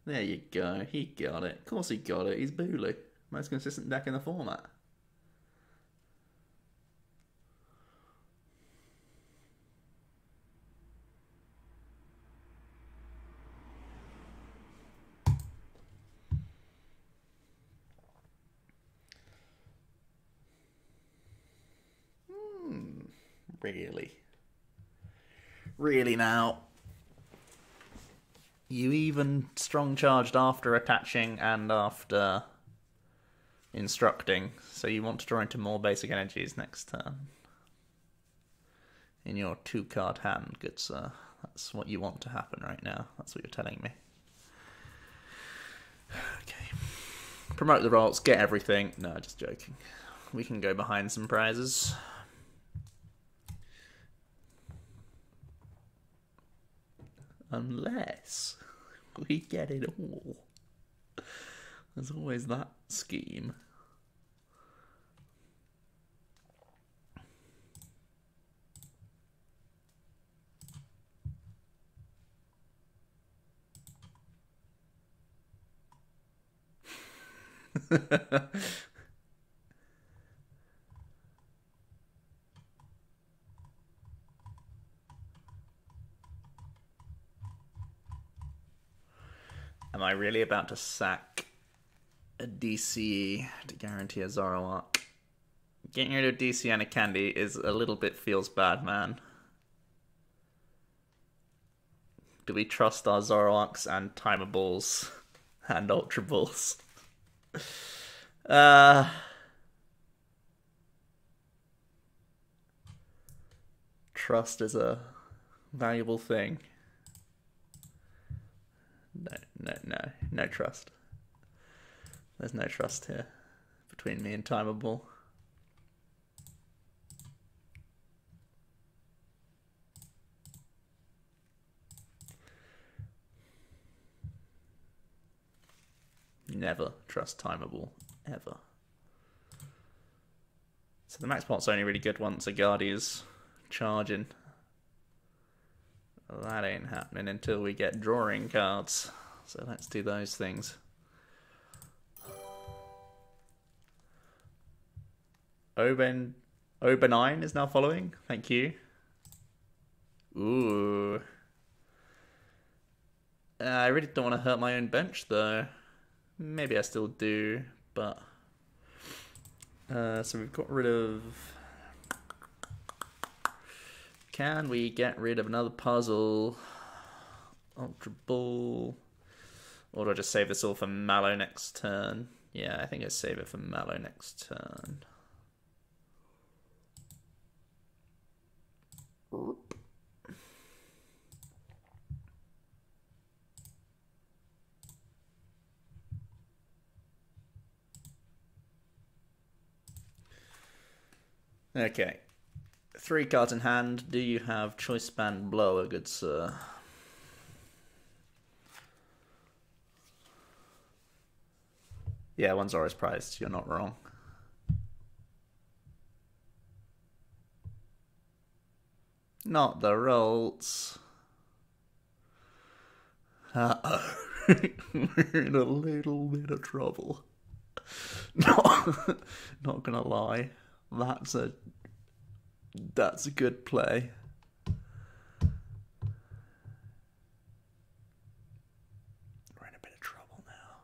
Speaker 1: There you go. He got it. Of course he got it. He's Booley. Most consistent deck in the format. Really? Really now? You even strong charged after attaching and after instructing, so you want to draw into more basic energies next turn. In your 2-card hand, good sir. That's what you want to happen right now. That's what you're telling me. Okay. Promote the rolls, get everything. No, just joking. We can go behind some prizes. Unless we get it all. There's always that scheme. Am I really about to sack a DC to guarantee a Zoroark? Getting rid of DC and a candy is a little bit feels bad, man. Do we trust our Zoroarks and Timer Balls and Ultra Balls? Trust is a valuable thing. No trust. There's no trust here between me and Timer Ball. Never trust Timer Ball, ever. So the max pot's only really good once a Gardi is charging. That ain't happening until we get drawing cards. So let's do those things. Obenine is now following. Thank you. Ooh. I really don't want to hurt my own bench though. Maybe I still do, but... so we've got rid of... Can we get rid of another puzzle? Ultra Ball. Or do I just save this all for Mallow next turn? Yeah, I think I save it for Mallow next turn. Okay. 3 cards in hand. Do you have Choice Band Blower, good sir? Yeah, one's always priced. You're not wrong. Not the rolls. Uh-oh. We're in a little bit of trouble. Not gonna lie. That's a good play. We're in a bit of trouble now.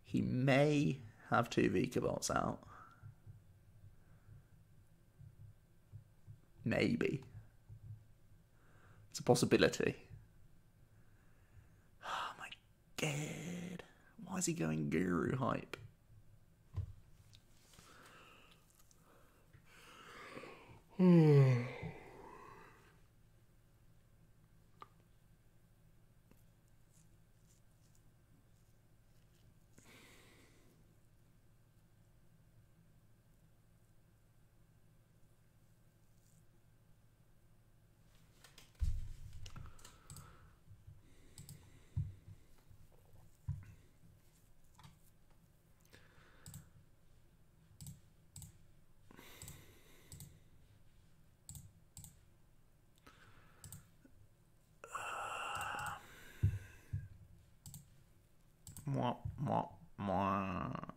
Speaker 1: He may have 2 V-Cabolts out. Maybe. It's a possibility. Oh my god. Why is he going Guru hype? Mwah, mwah, mwah.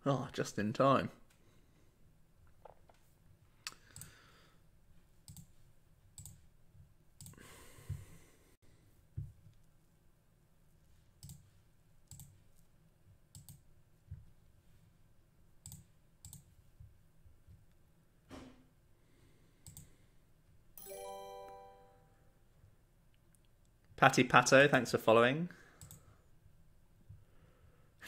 Speaker 1: Oh, just in time. Patty Pato, thanks for following.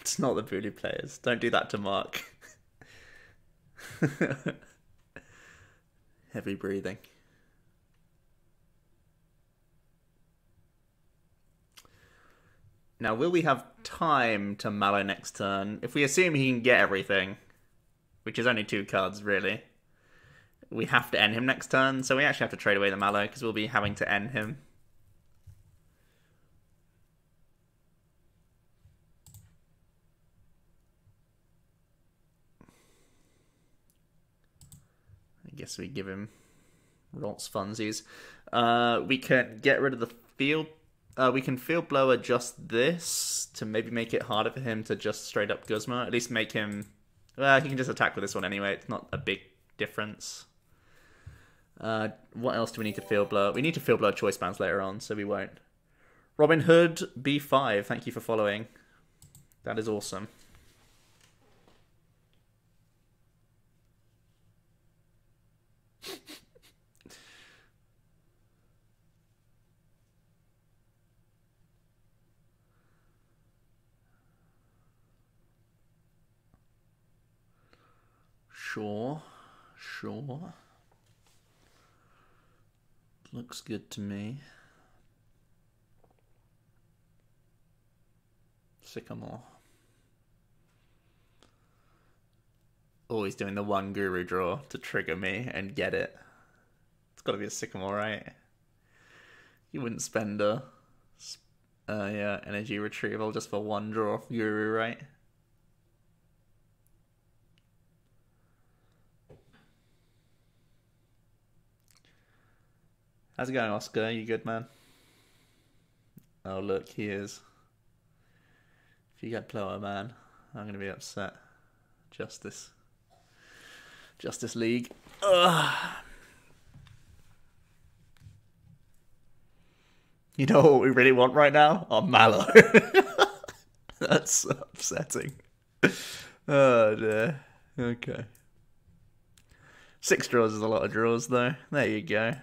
Speaker 1: It's not the bully players. Don't do that to Mark. Heavy breathing. Now, will we have time to Mallow next turn? If we assume he can get everything, which is only 2 cards, really, we have to end him next turn, so we actually have to trade away the Mallow, because we'll be having to end him. I guess we give him lots funsies. We can get rid of the field. We can field blower just this to maybe make it harder for him to just straight up Guzma. At least make him. Well, he can just attack with this one anyway. It's not a big difference. What else do we need to field blower? We need to field blower choice bands later on, so we won't. Robin Hood B5. Thank you for following. That is awesome. Sure. Looks good to me. Sycamore. Always doing the one guru draw to trigger me and get it. It's got to be a Sycamore, right? You wouldn't spend a energy retrieval just for one draw guru, right? How's it going, Oscar? You good, man? Oh, look, he is. If you get blower, man, I'm going to be upset. Justice League. Ugh. You know what we really want right now? Our Mallow. That's upsetting. Oh, dear. Okay. 6 draws is a lot of draws, though. There you go.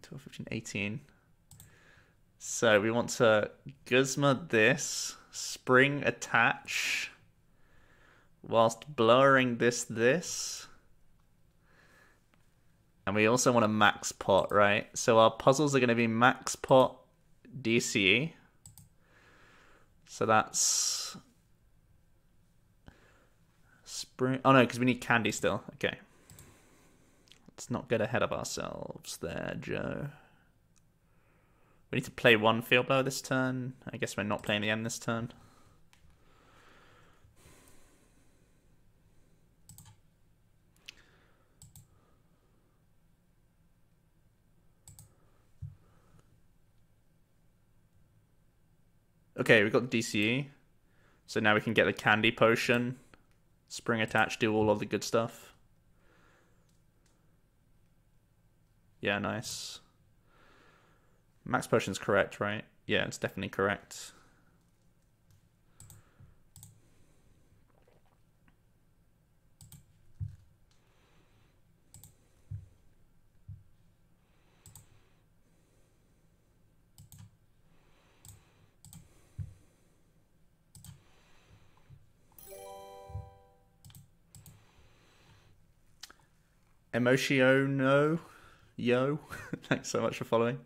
Speaker 1: 12, 15, 18. So we want to Guzma this, spring attach, whilst blurring this. And we also want a max pot, right? So our puzzles are going to be max pot DCE. So that's spring. Oh no, because we need candy still. Okay. Let's not get ahead of ourselves there, Joe. We need to play one field blower this turn. I guess we're not playing the end this turn. Okay, we've got DCE. So now we can get the candy potion, spring attach, do all of the good stuff. Yeah, nice. Max potion's correct, right? Yeah, it's definitely correct. Emotiono, yo, thanks so much for following.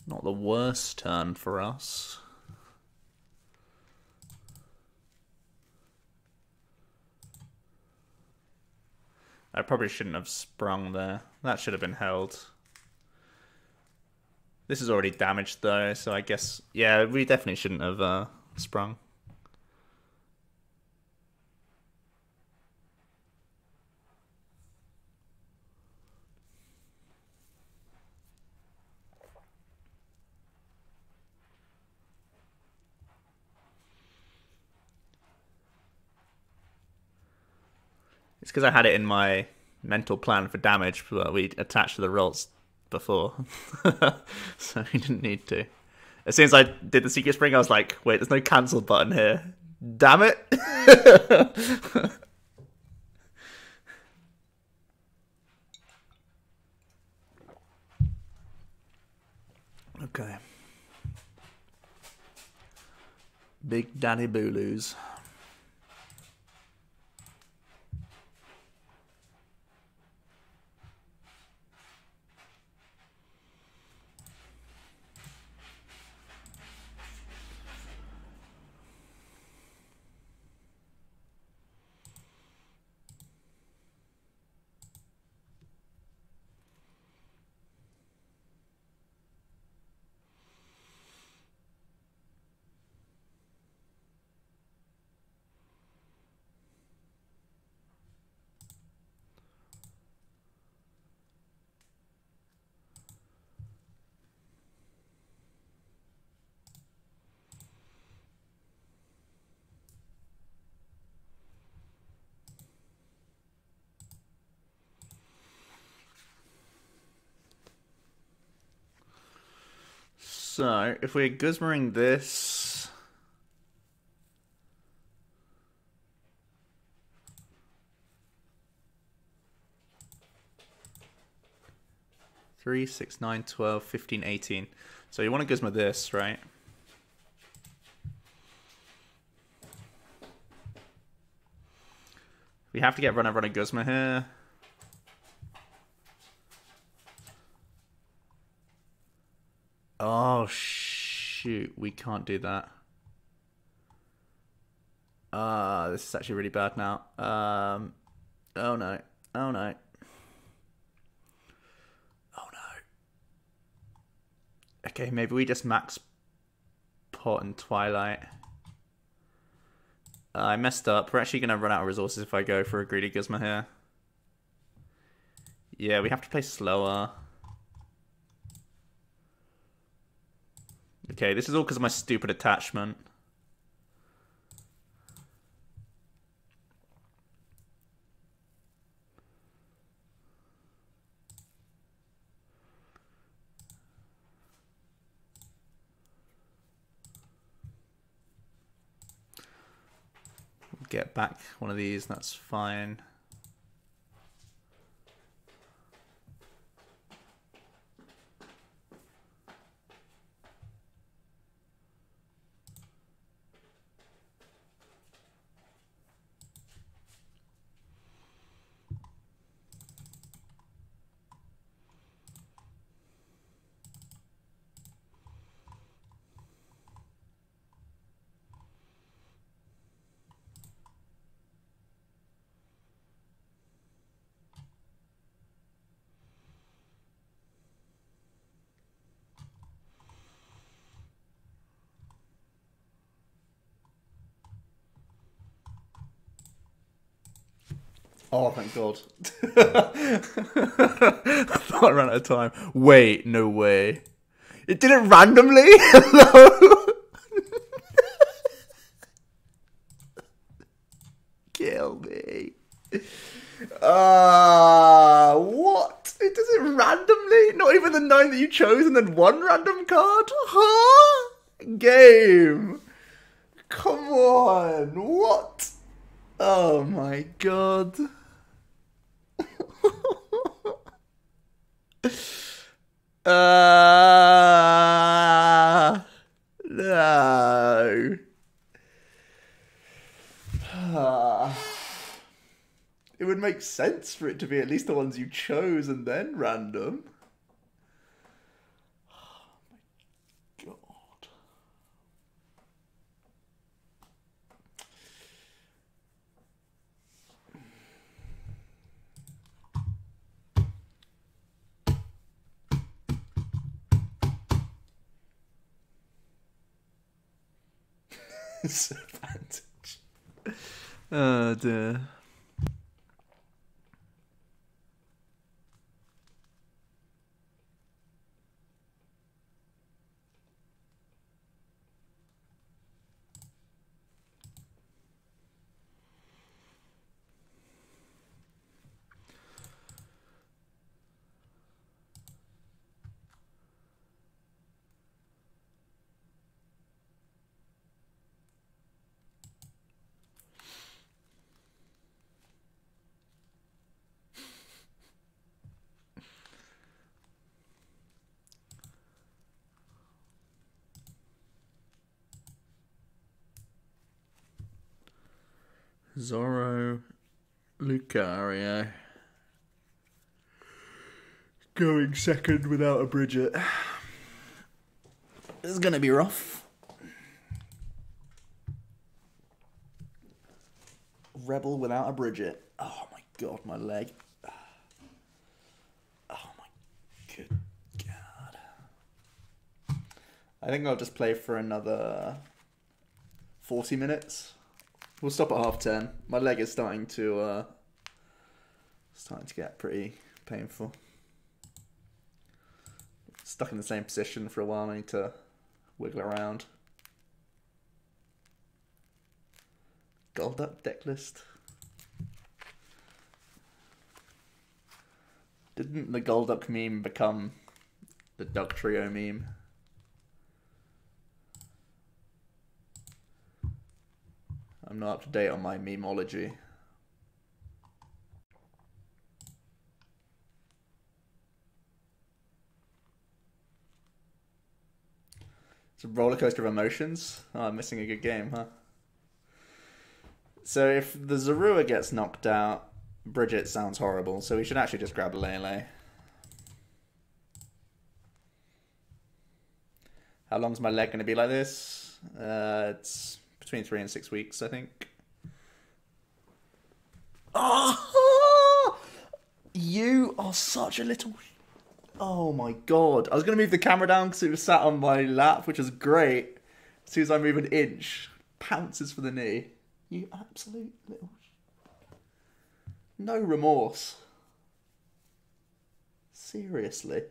Speaker 1: Not the worst turn for us. I probably shouldn't have sprung there. That should have been held. This is already damaged though, so I guess... Yeah, we definitely shouldn't have sprung. It's because I had it in my mental plan for damage, but we attached to the rolls before. So we didn't need to. As soon as I did the secret spring, I was like, wait, there's no cancel button here. Damn it! Okay. Big Daddy Booloos. So, if we're Guzmering this... Three, 6, 9, 12, 15, 18. So you want to Guzma this, right? We have to get runner Guzma here. Oh, shoot. We can't do that. This is actually really bad now. Oh, no. Oh, no. Oh, no. Okay, maybe we just max Pot and Twilight. I messed up. We're actually going to run out of resources if I go for a greedy Guzma here. Yeah, we have to play slower. Okay, this is all because of my stupid attachment. Get back one of these, that's fine. Oh, thank God. I thought I ran out of time. Wait, no way. It did it randomly? Hello? Kill me. What? It does it randomly? Not even the 9 that you chose and then one random card? Huh? Game. Come on. What? Oh my God. No. It would make sense for it to be at least the ones you chose and then random. Oh my Disadvantage. Oh dear. Zorro, Lucario. Going second without a Bridget. This is going to be rough. Rebel without a Bridget. Oh my god, my leg. Oh my good god. I think I'll just play for another 40 minutes. We'll stop at 10:30. My leg is starting to get pretty painful. Stuck in the same position for a while. I need to wiggle around. Golduck deck list. Didn't the Golduck meme become the Duck Trio meme? I'm not up to date on my memeology. It's a roller coaster of emotions. Oh, I'm missing a good game, huh? So if the Zorua gets knocked out, Bridget sounds horrible, so we should actually just grab a Lele. How long's my leg going to be like this? It's between 3 and 6 weeks, I think. Oh! You are such a little... Oh my god. I was going to move the camera down because it was sat on my lap, which is great. As soon as I move an inch, pounces for the knee. You absolute little... No remorse. Seriously.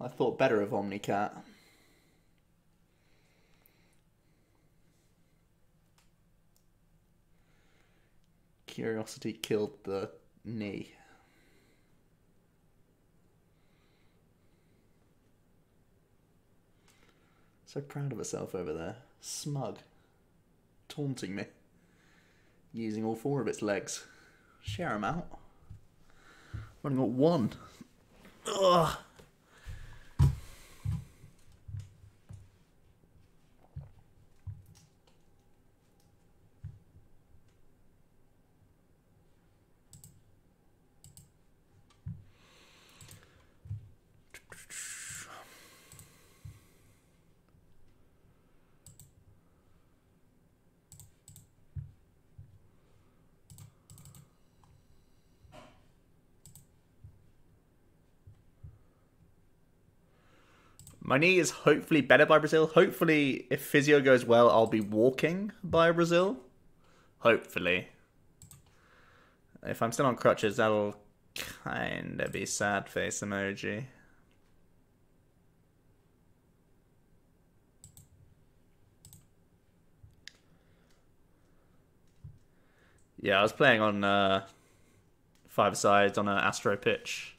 Speaker 1: I thought better of Omnicat. Curiosity killed the knee. So proud of herself over there. Smug. Taunting me. Using all 4 of its legs. Share them out. I've only got 1. Ugh. My knee is hopefully better by Brazil. Hopefully, if physio goes well, I'll be walking by Brazil. Hopefully. If I'm still on crutches, that'll kind of be sad face emoji. Yeah, I was playing on 5 sides on an Astro pitch.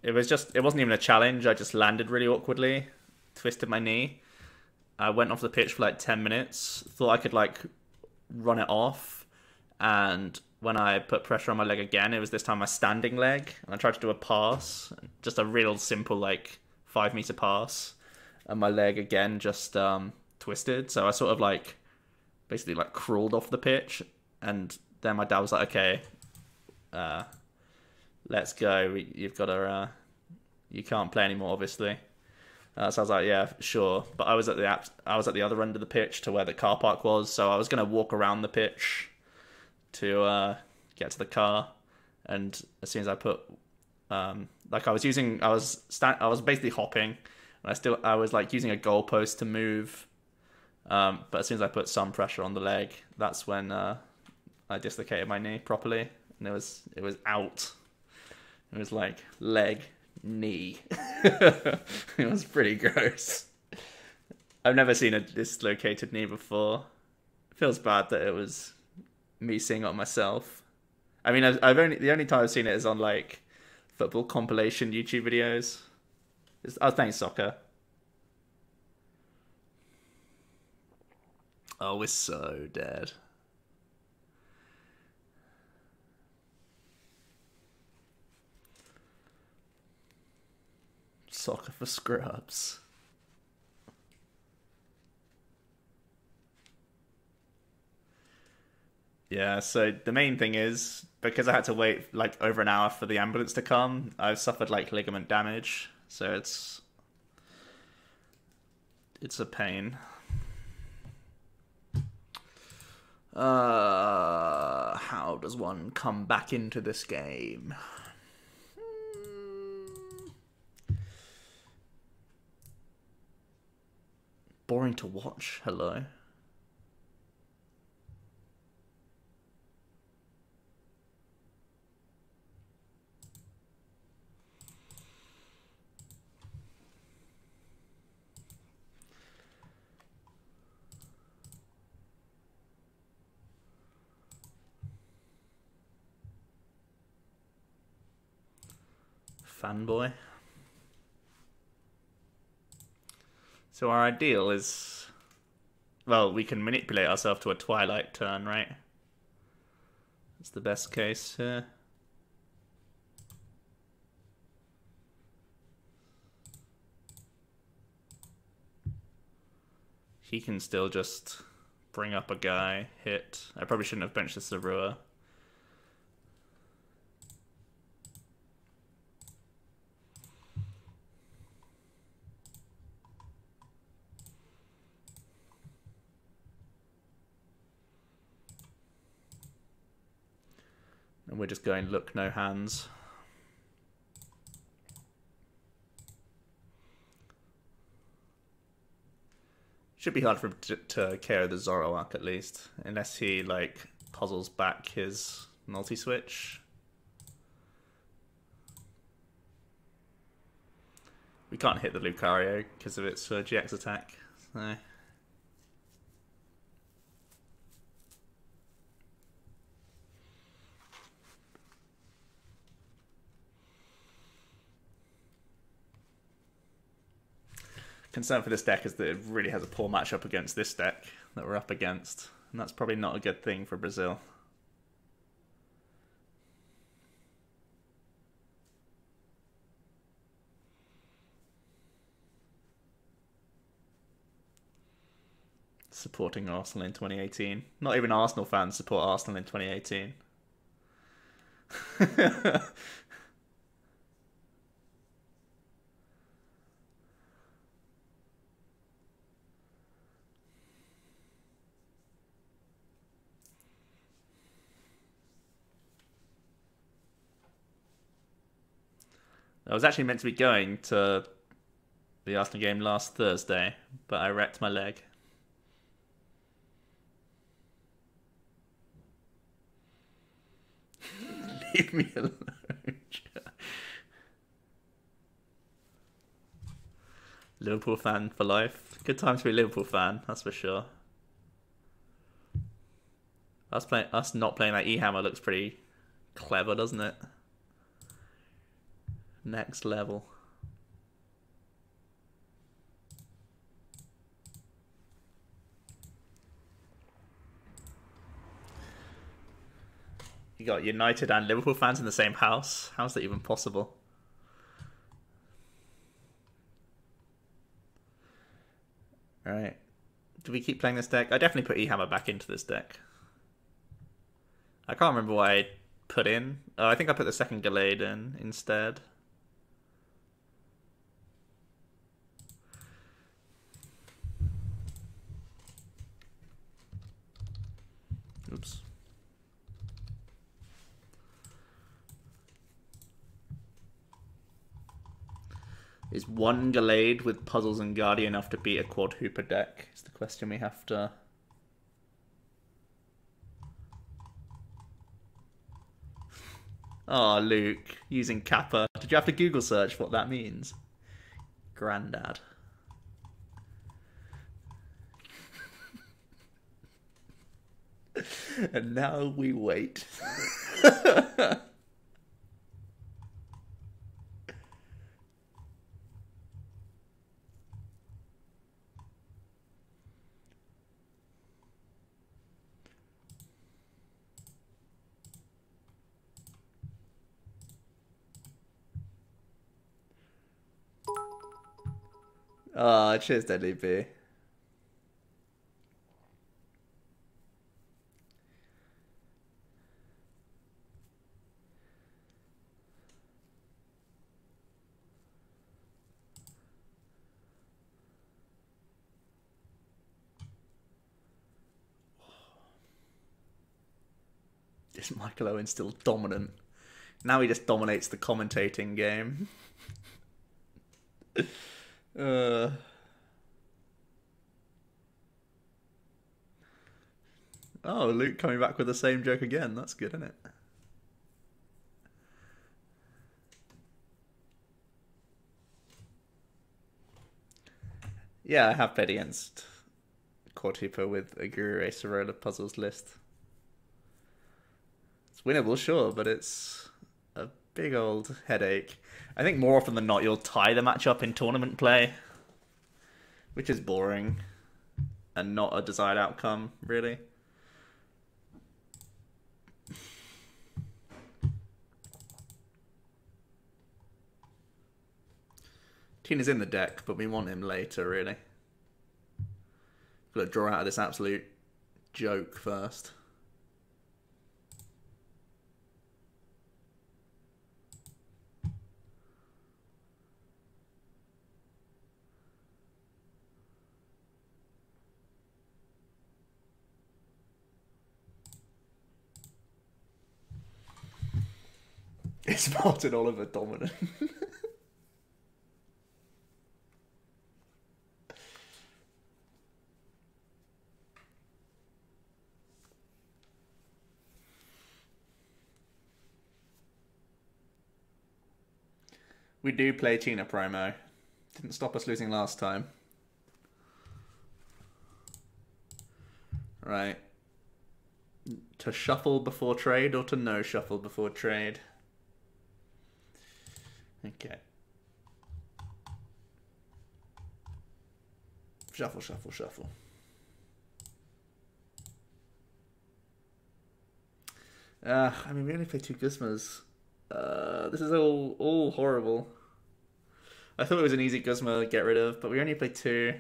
Speaker 1: It wasn't even a challenge. I just landed really awkwardly, twisted my knee. I went off the pitch for like 10 minutes, thought I could like run it off, and when I put pressure on my leg again, it was this time my standing leg, and I tried to do a pass, just a real simple like 5-meter pass, and my leg again just twisted. So I sort of like basically like crawled off the pitch, and then my dad was like, "Okay, let's go. You've got to. You can't play anymore, obviously." So I was like, yeah, sure. But I was at the other end of the pitch to where the car park was, so I was gonna walk around the pitch to get to the car. And as soon as I put, like I was basically hopping, and I was like using a goalpost to move. But as soon as I put some pressure on the leg, that's when I dislocated my knee properly, and it was out. It was like leg, knee. It was pretty gross. I've never seen a dislocated knee before. It feels bad that it was me seeing it on myself. I mean, the only time I've seen it is on like football compilation YouTube videos. I was playing soccer. Oh, we're so dead. Soccer for scrubs. Yeah, so the main thing is, because I had to wait like over an hour for the ambulance to come, I've suffered like ligament damage, so it's a pain. How does one come back into this game? Boring to watch. Hello. Fanboy. So our ideal is, well, we can manipulate ourselves to a Twilight turn, right? That's the best case here. He can still just bring up a guy, hit. I probably shouldn't have benched the Zoroark. And we're just going look, no hands. Should be hard for him to KO the Zoroark at least, unless he like puzzles back his multi-switch. We can't hit the Lucario because of its GX attack. So. Concern for this deck is that it really has a poor matchup against this deck that we're up against, and that's probably not a good thing for Brazil. Supporting Arsenal in 2018. Not even Arsenal fans support Arsenal in 2018. I was actually meant to be going to the Arsenal game last Thursday, but I wrecked my leg. Leave me alone. Liverpool fan for life. Good time to be a Liverpool fan, that's for sure. Us not playing that E-Hammer looks pretty clever, doesn't it? Next level. You got United and Liverpool fans in the same house. How's that even possible? Alright. Do we keep playing this deck? I definitely put E-Hammer back into this deck. I can't remember what I put in. I think I put the second Gallade in instead. Is one Gallade with puzzles and Guardi enough to beat a quad hooper deck? Is the question we have to... Oh, Luke, using Kappa. Did you have to Google search what that means? Grandad. And now we wait. Oh, cheers, Deadly B. Is Michael Owen still dominant? Now he just dominates the commentating game. Oh, Luke coming back with the same joke again. That's good, isn't it? Yeah, I have played against Quadhooper with a Guru Acerola puzzles list. It's winnable, sure, but it's a big old headache. I think more often than not you'll tie the matchup in tournament play, which is boring and not a desired outcome, really. Tina's in the deck, but we want him later, really. Got to draw out of this absolute joke first. It's Martin Oliver dominant. We do play Tina Promo. Didn't stop us losing last time. Right. To shuffle before trade or to no shuffle before trade? Okay. Shuffle, shuffle, shuffle. I mean, we only play 2 Guzmas. This is all horrible. I thought it was an easy Guzma to get rid of, but we only play 2.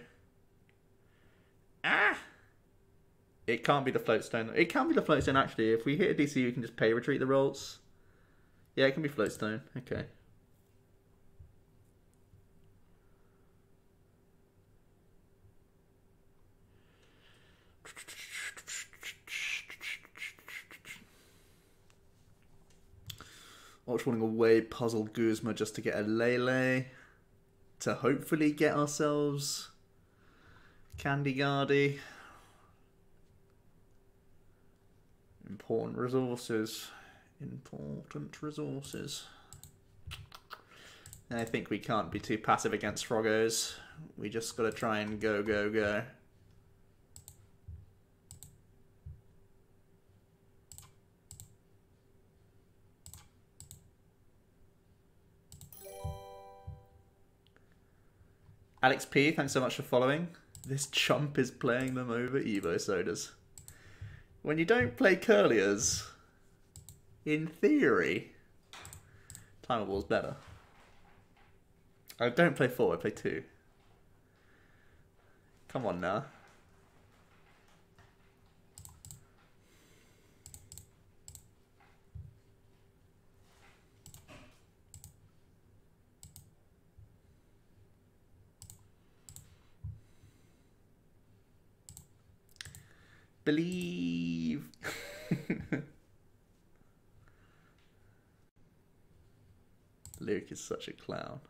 Speaker 1: It can't be the Floatstone. It can be the Floatstone, actually. If we hit a DC, we can just pay retreat the rolls. Yeah, it can be Floatstone. Okay. Watch wanting away puzzle Guzma just to get a Lele. To hopefully get ourselves Candy Gardi. Important resources. Important resources. I think we can't be too passive against Froggos. We just gotta try and go, go, go. Alex P, thanks so much for following. This chump is playing them over Evo sodas. When you don't play Curliers, in theory, Timer Ball's better. I don't play 4, I play 2. Come on now. Believe. Luke is such a clown.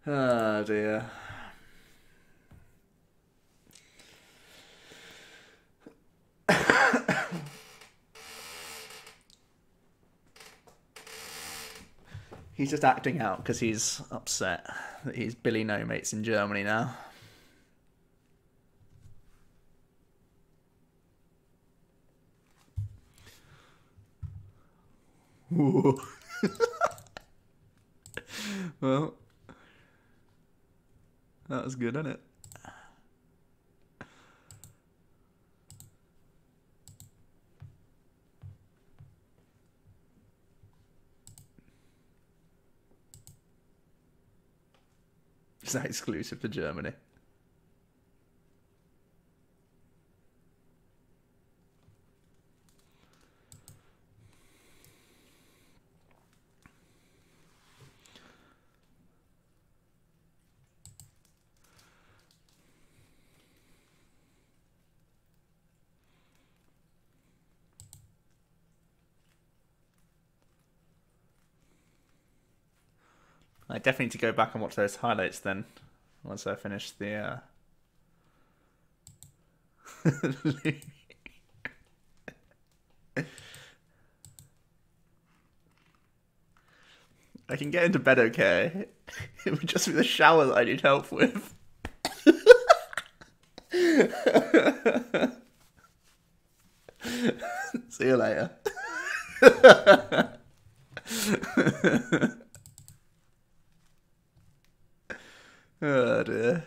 Speaker 1: Oh dear. He's just acting out because he's upset that he's Billy No Mates in Germany now. Well, that was good, wasn't it? Is that exclusive to Germany? I definitely need to go back and watch those highlights then, once I finish the... I can get into bed okay. It would just be the shower that I need help with. See you later. Oh dear.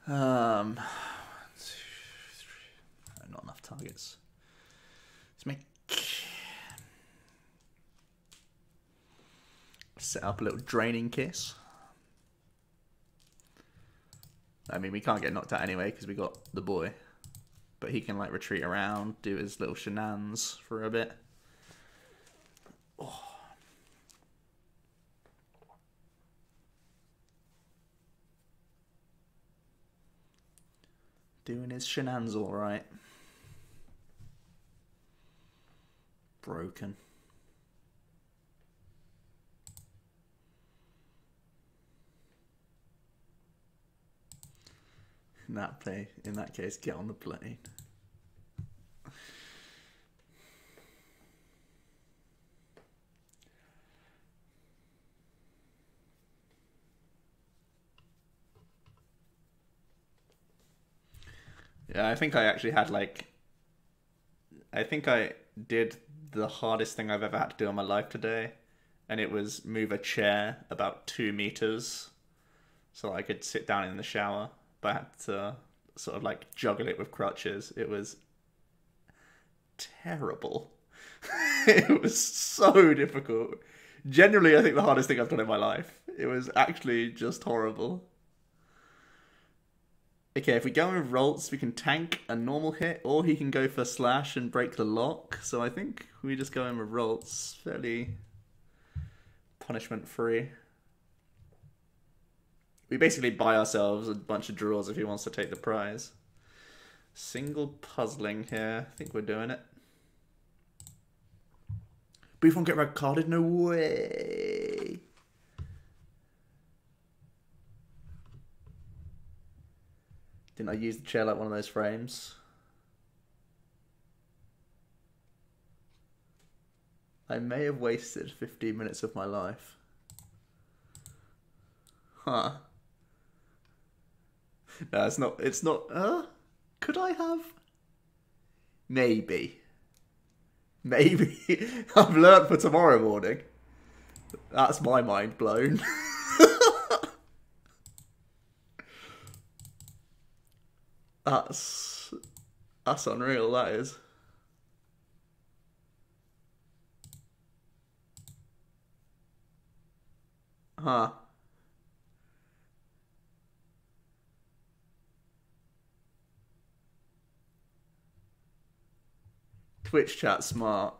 Speaker 1: Not enough targets. Let's make... Set up a little draining kiss. I mean, we can't get knocked out anyway because we got the boy. But he can, like, retreat around, do his little shenanigans for a bit. Oh. Doing his shenanigans all right. Broken. In that case, get on the plane. Yeah, I think I actually had I think I did the hardest thing I've ever had to do in my life today, and it was move a chair about 2 meters so I could sit down in the shower. But I had to sort of like juggle it with crutches. It was terrible. It was so difficult. Generally, I think the hardest thing I've done in my life. It was actually just horrible. Okay, if we go with Roltz, we can tank a normal hit, or he can go for slash and break the lock. So I think we just go in with Roltz. Fairly punishment-free. We basically buy ourselves a bunch of draws if he wants to take the prize. Single puzzling here. I think we're doing it. Booth won't get red carded? No way. Didn't I use the chair like one of those frames? I may have wasted 15 minutes of my life. Huh. No, it's not, could I have? Maybe. I've learnt for tomorrow morning. That's my mind blown. That's unreal, that is. Huh. Twitch chat smart.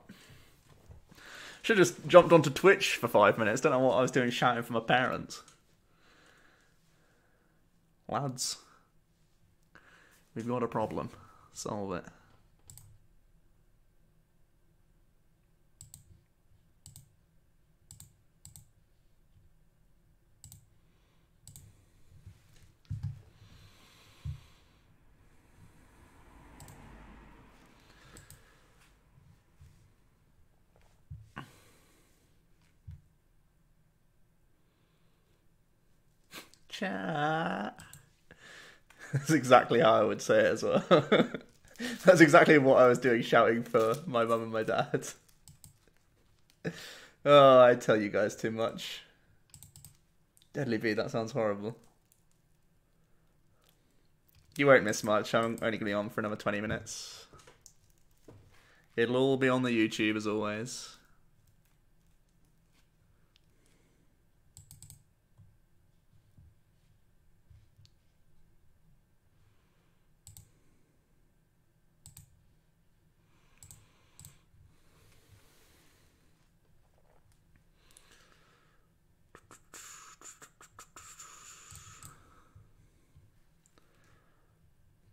Speaker 1: Should have just jumped onto Twitch for 5 minutes. Don't know what I was doing shouting for my parents. Lads, we've got a problem. Solve it. Chat. That's exactly how I would say it as well. That's exactly what I was doing, shouting for my mum and my dad. Oh, I tell you guys too much. Deadly Bee, that sounds horrible. You won't miss much. I'm only going to be on for another 20 minutes. It'll all be on the YouTube as always.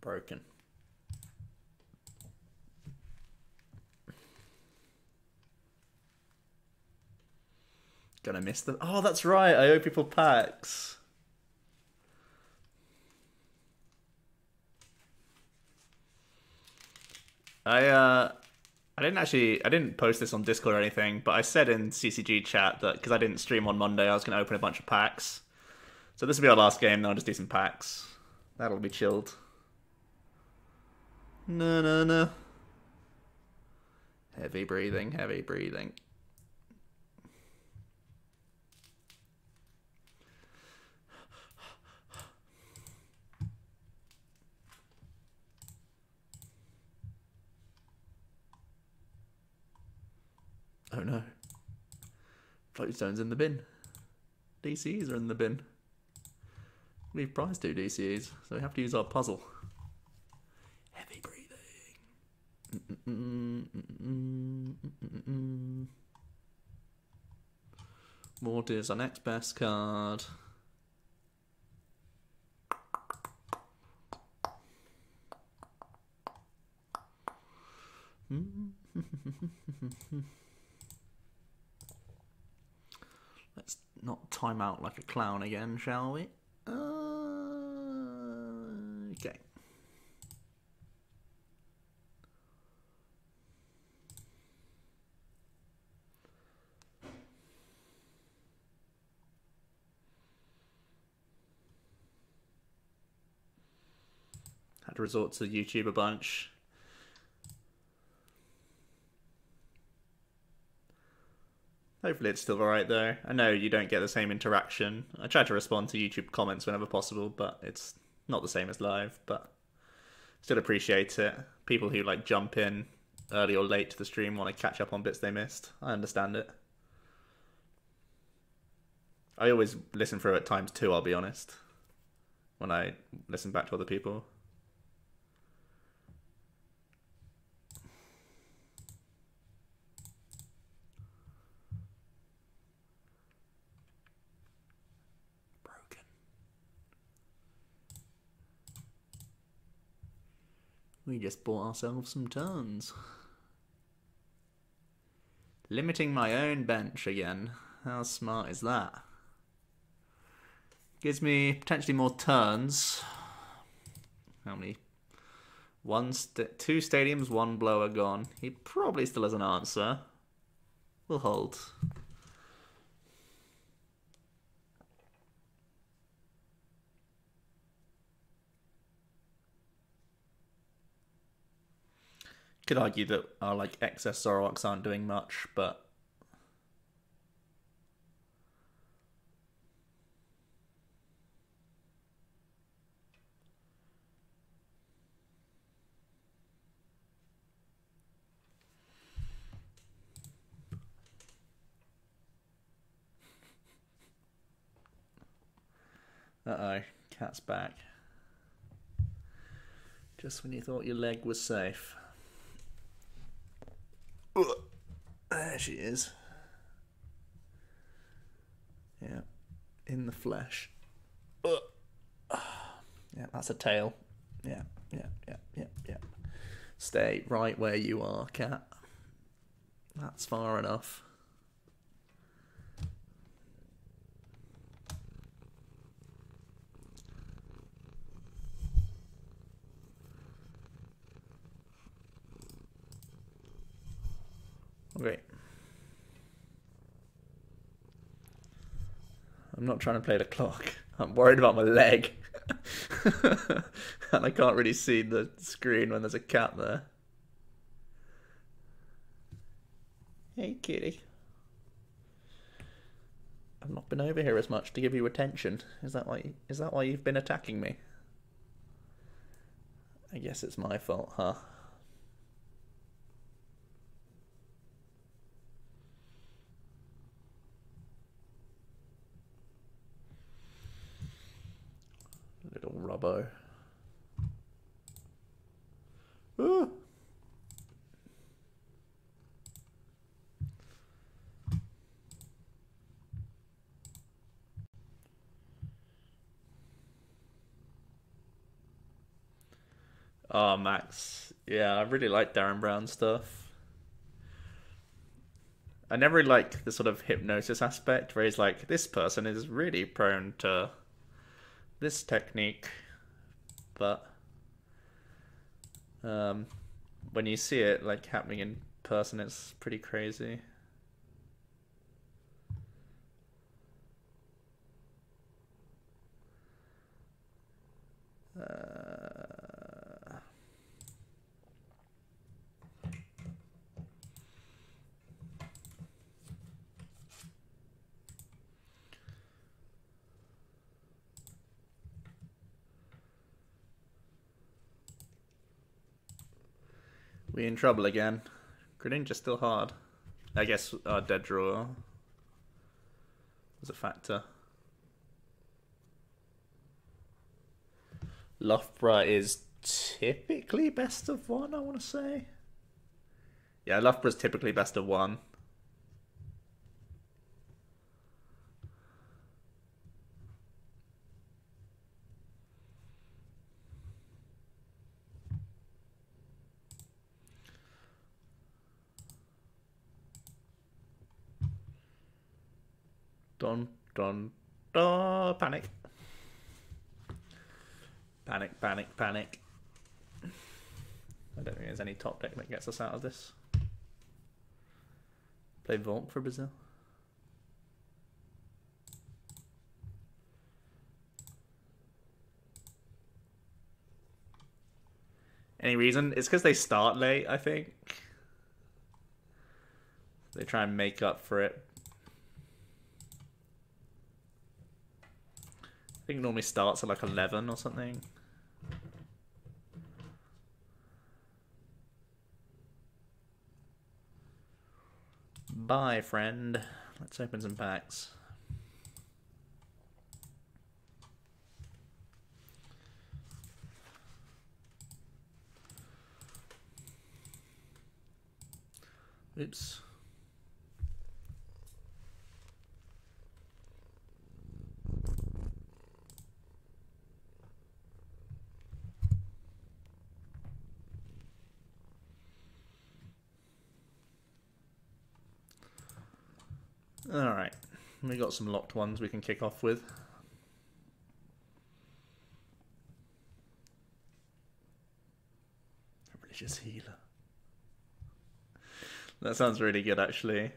Speaker 1: Broken. Gonna miss them. Oh, that's right. I owe people packs. I didn't post this on Discord or anything, but I said in CCG chat that because I didn't stream on Monday, I was gonna open a bunch of packs. So this will be our last game. Then I'll just do some packs. That'll be chilled. No. Heavy breathing, heavy breathing. Oh no. Floatstone's in the bin. DCs are in the bin. We've prized 2 DCs, so we have to use our puzzle. Heavy breathing. Morty is our next best card. Let's not time out like a clown again, shall we? Okay. Had to resort to YouTube a bunch. Hopefully it's still alright though. I know you don't get the same interaction. I try to respond to YouTube comments whenever possible, but it's not the same as live, but still appreciate it. People who like jump in early or late to the stream want to catch up on bits they missed. I understand it. I always listen through at times too, I'll be honest, when I listen back to other people. We just bought ourselves some turns. Limiting my own bench again. How smart is that? Gives me potentially more turns. How many? 2 stadiums, 1 blower gone. He probably still has an answer. We'll hold. Could argue that our like excess Zoroarks aren't doing much, but uh-oh, cat's back. Just when you thought your leg was safe. There she is. Yeah, in the flesh. Yeah, that's a tail. Yeah, yeah, yeah, yeah, yeah. Stay right where you are, cat. That's far enough. Okay. I'm not trying to play the clock. I'm worried about my leg. And I can't really see the screen when there's a cat there. Hey, kitty. I've not been over here as much to give you attention. Is that why you've been attacking me? I guess it's my fault, huh? Little robbo. Ooh. Oh, Max. Yeah, I really like Darren Brown stuff. I never really liked the sort of hypnosis aspect where he's like, this person is really prone to this technique, but when you see it like happening in person, it's pretty crazy. We in trouble again. Greninja's still hard. I guess our dead drawer was a factor. Loughborough is typically best of one, I want to say. Yeah, Loughborough's typically best of one. Dun, dun, dun. Panic. Panic, panic, panic. I don't think there's any top deck that gets us out of this. Play Volk for Brazil. Any reason? It's because they start late, I think. They try and make up for it. I think it normally starts at like 11 or something. Bye, friend. Let's open some packs. Oops. Alright, we got some locked ones we can kick off with. A religious healer. That sounds really good, actually.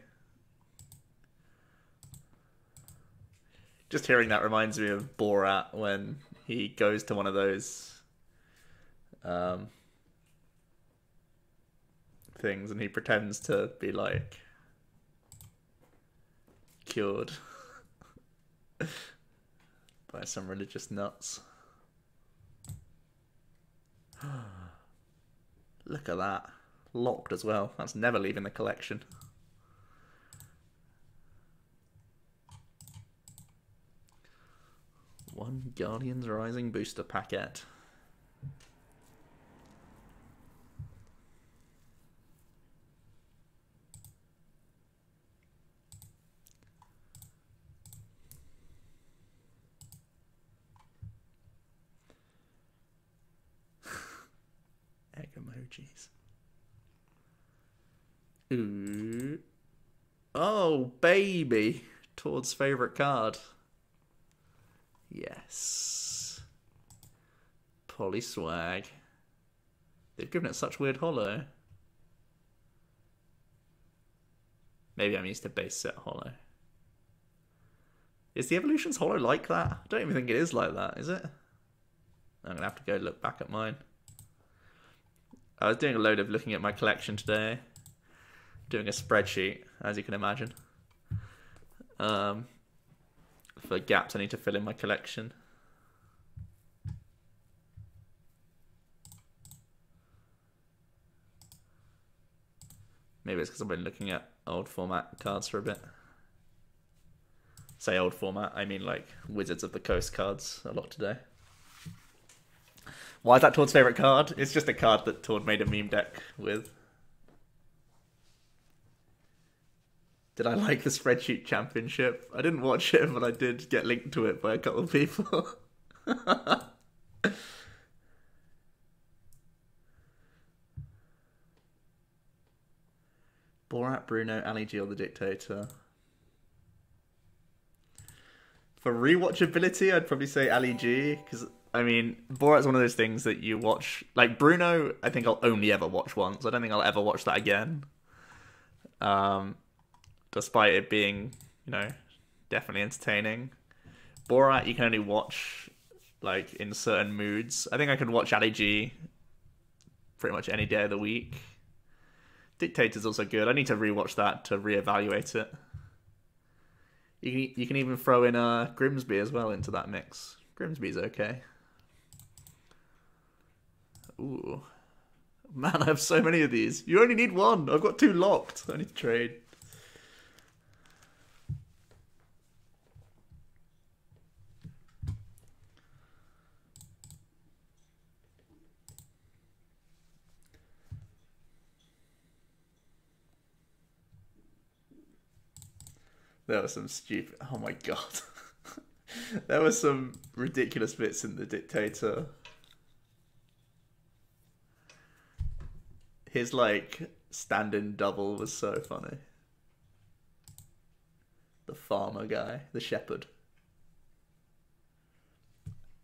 Speaker 1: Just hearing that reminds me of Borat when he goes to one of those things and he pretends to be like cured by some religious nuts. Look at that. Locked as well. That's never leaving the collection. One Guardians Rising booster packet. jeez. Ooh. Oh, baby. Todd's favourite card. Yes. Polyswag. They've given it such weird holo. Maybe I'm used to base set holo. Is the Evolutions holo like that? I don't even think it is like that, is it? I'm going to have to go look back at mine. I was doing a load of looking at my collection today. Doing a spreadsheet, as you can imagine. For gaps I need to fill in my collection. Maybe it's because I've been looking at old format cards for a bit. Say old format, I mean like Wizards of the Coast cards a lot today. Why is that Todd's favourite card? It's just a card that Todd made a meme deck with. Did I like the Spreadsheet Championship? I didn't watch it, but I did get linked to it by a couple of people. Borat, Bruno, Ali G, or the Dictator. For rewatchability, I'd probably say Ali G, because, I mean, Borat's one of those things that you watch. Like, Bruno, I think I'll only ever watch once. I don't think I'll ever watch that again. Despite it being, you know, definitely entertaining. Borat, you can only watch, like, in certain moods. I think I can watch Ali G pretty much any day of the week. Dictator's also good. I need to rewatch that to reevaluate it. You can even throw in Grimsby as well into that mix. Grimsby's okay. Ooh. Man, I have so many of these. You only need one. I've got 2 locked. I need to trade. There was some stupid... Oh my god. There were some ridiculous bits in the Dictator. His, like, stand-in double was so funny. The farmer guy. The shepherd.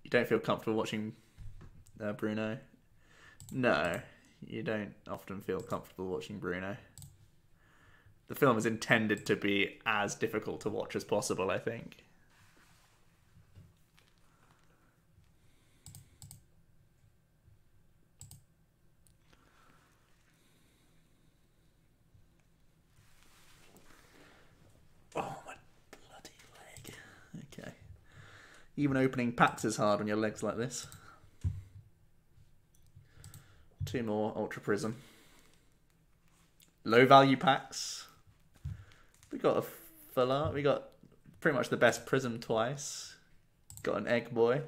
Speaker 1: You don't feel comfortable watching Bruno? No. You don't often feel comfortable watching Bruno. The film is intended to be as difficult to watch as possible, I think. Oh, my bloody leg. Okay. Even opening packs is hard on your legs like this. 2 more Ultra Prism. Low value packs. We got a full art. We got pretty much the best Prism twice. Got an Egg Boy.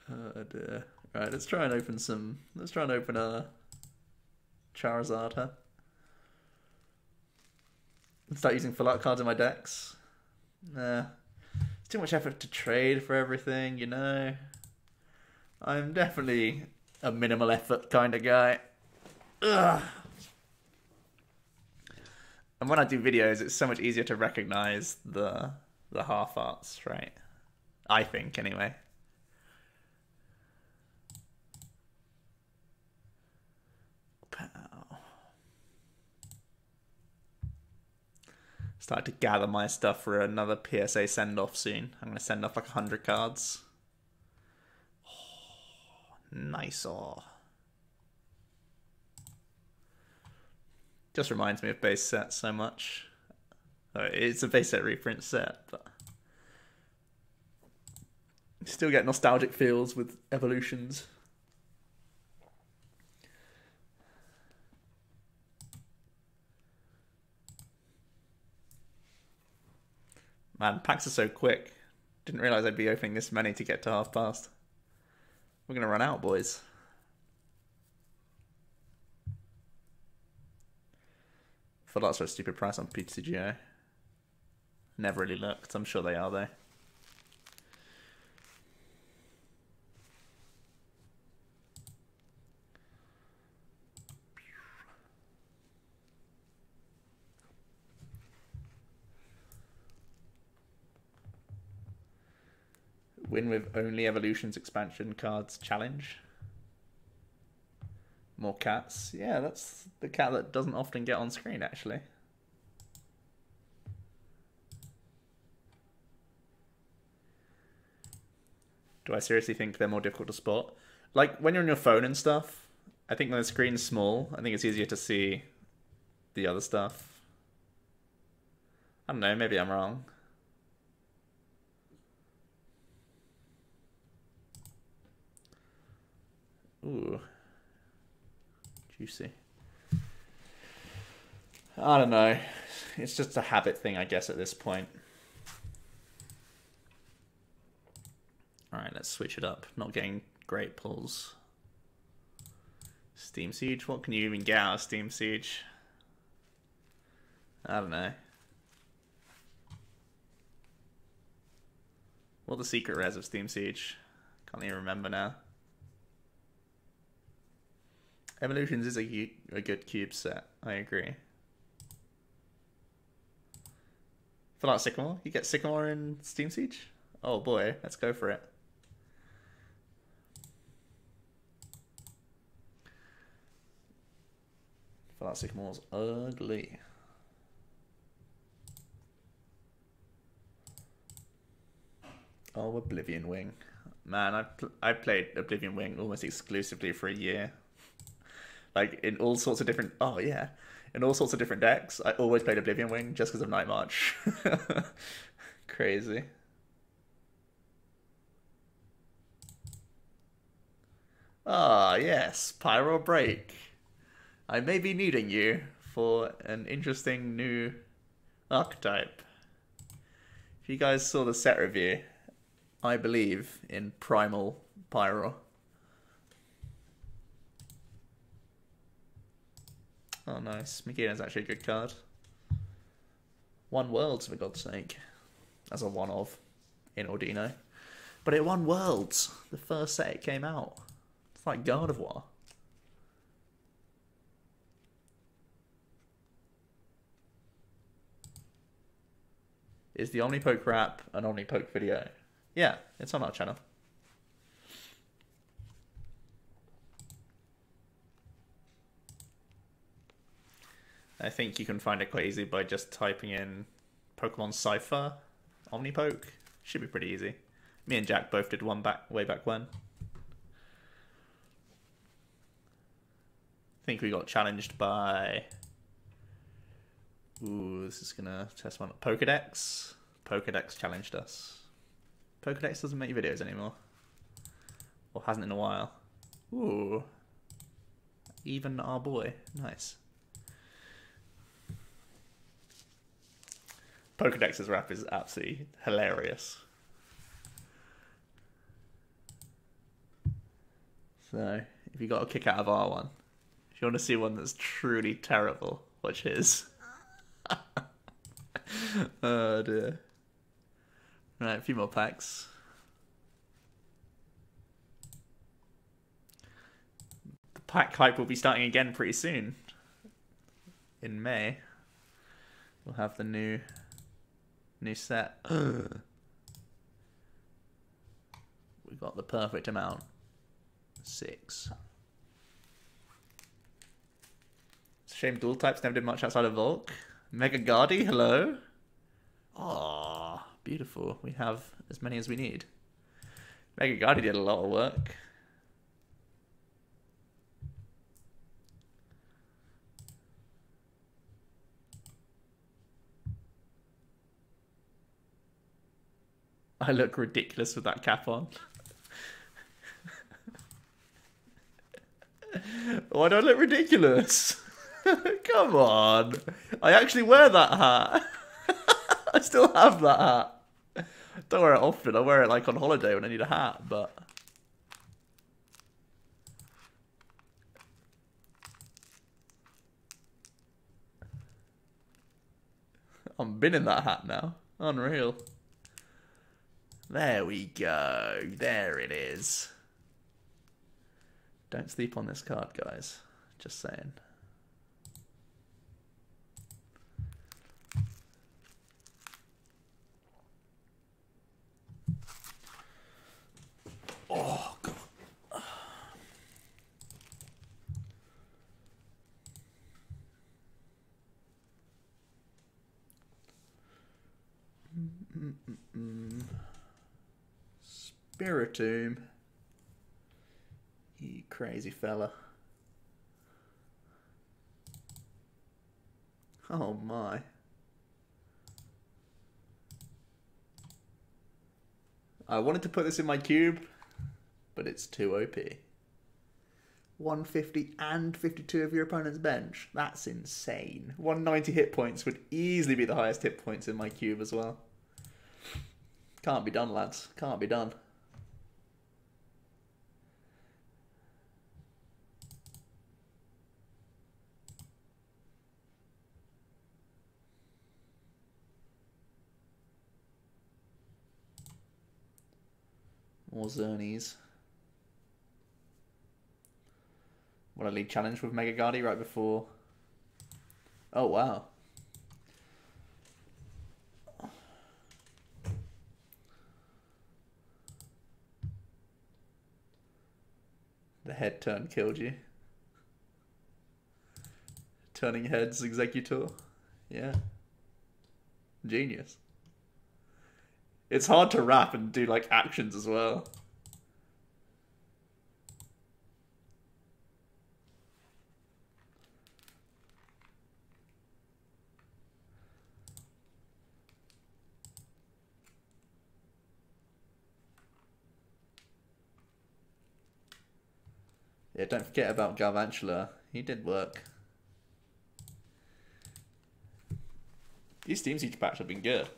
Speaker 1: Oh dear. Right, let's try and open some. Let's try and open a Charizard, huh? Start using full art cards in my decks. Nah. It's too much effort to trade for everything, you know. I'm definitely a minimal effort kind of guy. Ugh. And when I do videos, it's so much easier to recognize the half arts, right? I think, anyway. Start to gather my stuff for another PSA send-off soon. I'm going to send off like 100 cards. Oh, nice. Oh. Just reminds me of base set so much. It's a base set reprint set, but still get nostalgic feels with evolutions. Man, packs are so quick. Didn't realise I'd be opening this many to get to half past. We're going to run out, boys. thought that's a stupid price on PTCGO. Never really looked. I'm sure they are though. Win with only Evolutions expansion cards challenge. More cats. Yeah, that's the cat that doesn't often get on screen, actually. Do I seriously think they're more difficult to spot? Like, when you're on your phone and stuff, I think when the screen's small, I think it's easier to see the other stuff. I don't know, maybe I'm wrong. Ooh. Juicy. I don't know. It's just a habit thing, I guess, at this point. Alright, let's switch it up. Not getting great pulls. Steam Siege? What can you even get out of Steam Siege? I don't know. What are the secret rares of Steam Siege? Can't even remember now. Evolutions is a good cube set. I agree. For that Sycamore? You get Sycamore in Steam Siege? Oh boy, let's go for it. For that Sycamore's ugly. Oh, Oblivion Wing. Man, I played Oblivion Wing almost exclusively for a year. Like, in all sorts of different... Oh, yeah. In all sorts of different decks, I always played Oblivion Wing just because of Night March. Crazy. Ah, yes. Pyro Break. I may be needing you for an interesting new archetype. If you guys saw the set review, I believe in Primal Pyro. Oh, nice. Magina's actually a good card. Won Worlds, for God's sake. As a one-of in Ordino. But it won Worlds the first set it came out. It's like God of War. Is the OmniPoke rap an OmniPoke video? Yeah, it's on our channel. I think you can find it quite easy by just typing in Pokemon Cypher OmniPoke. Should be pretty easy. Me and Jack both did one way back when. I think we got challenged by... Ooh, this is gonna test one. Pokedex. Pokedex challenged us. Pokedex doesn't make videos anymore. Or hasn't in a while. Ooh. Even our boy. Nice. Pokedex's rap is absolutely hilarious. So, if you got a kick out of our one, if you want to see one that's truly terrible, watch his. Oh dear. Right, a few more packs. The pack hype will be starting again pretty soon. In May, we'll have the new set. We got the perfect amount. 6. It's a shame dual types never did much outside of Volk. Mega Gardi, hello. Oh, beautiful. We have as many as we need. Mega Gardi did a lot of work. I look ridiculous with that cap on. Why do I look ridiculous? Come on. I actually wear that hat. I still have that hat. Don't wear it often. I wear it like on holiday when I need a hat, but... I'm been in that hat now. Unreal. There we go. There it is. Don't sleep on this card, guys. Just saying. Oh, God. Spiritomb. You crazy fella. Oh my. I wanted to put this in my cube, but it's too OP. 150 and 52 of your opponent's bench. That's insane. 190 hit points would easily be the highest hit points in my cube as well. Can't be done, lads. Can't be done. More Zernies. What a league challenge with Mega Gardi right before. Oh, wow. The head turn killed you. Turning heads executor. Yeah. Genius. It's hard to rap and do like actions as well. Yeah, don't forget about Garvantula. He did work. These Steam Siege packs have been good.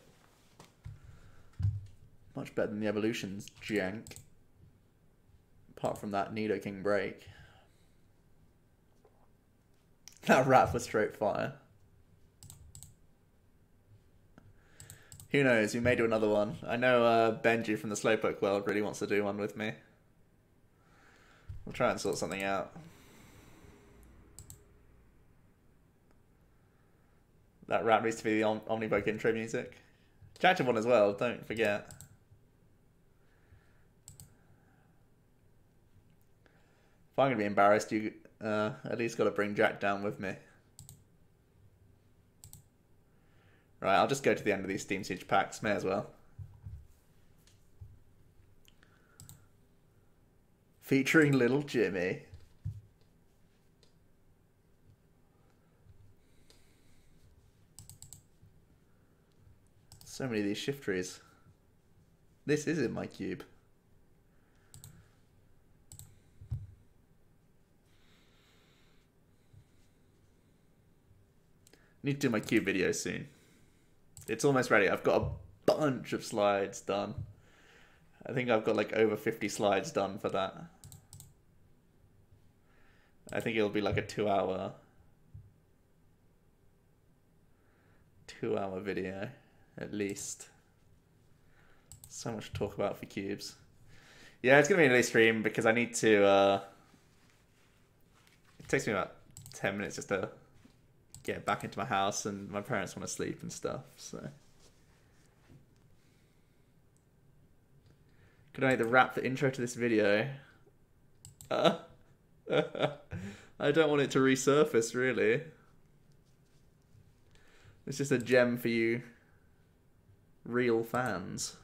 Speaker 1: Much better than the Evolutions jank. Apart from that Nidoking break. That rap was straight fire. Who knows, we may do another one. I know Benji from the Slowpoke world really wants to do one with me. We'll try and sort something out. That rap needs to be the OmniPoke intro music. Jacked one as well, don't forget. If I'm going to be embarrassed, you at least got to bring Jack down with me. Right, I'll just go to the end of these Steam Siege packs, may as well. Featuring Little Jimmy. So many of these shift trees. This is in my cube. Need to do my cube video soon. It's almost ready. I've got a bunch of slides done. I think I've got like over 50 slides done for that. I think it'll be like a 2-hour video at least. So much to talk about for cubes. Yeah, it's gonna be an early stream because I need to it takes me about 10 minutes just to get back into my house and my parents want to sleep and stuff, so could I rap the intro to this video? I don't want it to resurface, really. It's just a gem for you real fans.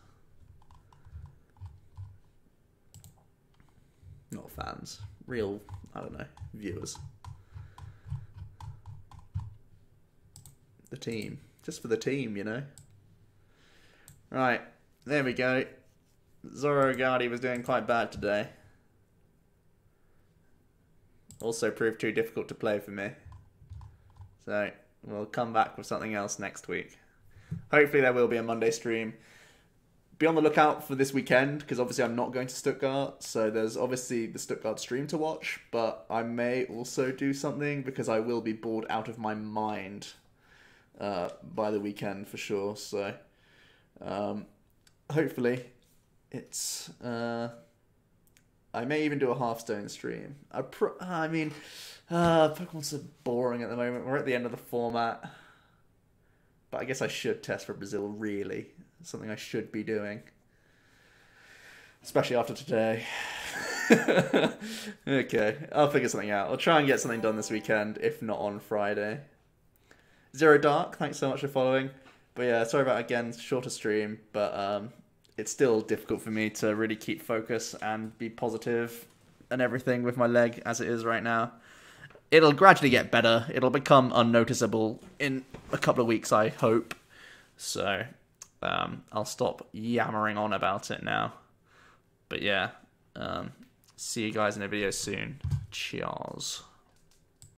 Speaker 1: Not fans. Real, I don't know, viewers. The team. Just for the team, you know. Right, there we go. Zoroark was doing quite bad today. Also proved too difficult to play for me. So, we'll come back with something else next week. Hopefully there will be a Monday stream. Be on the lookout for this weekend, because obviously I'm not going to Stuttgart, so there's obviously the Stuttgart stream to watch, but I may also do something, because I will be bored out of my mind by the weekend for sure. So hopefully it's... I may even do a Hearthstone stream. I mean, Pokemon's so boring at the moment. We're at the end of the format. But I guess I should test for Brazil, really. Something I should be doing. Especially after today. Okay, I'll figure something out. I'll try and get something done this weekend, if not on Friday. Zero Dark, thanks so much for following. But yeah, sorry about, again, shorter stream. But it's still difficult for me to really keep focus and be positive and everything with my leg as it is right now. It'll gradually get better. It'll become unnoticeable in a couple of weeks, I hope. So I'll stop yammering on about it now. But yeah, see you guys in a video soon. Cheers.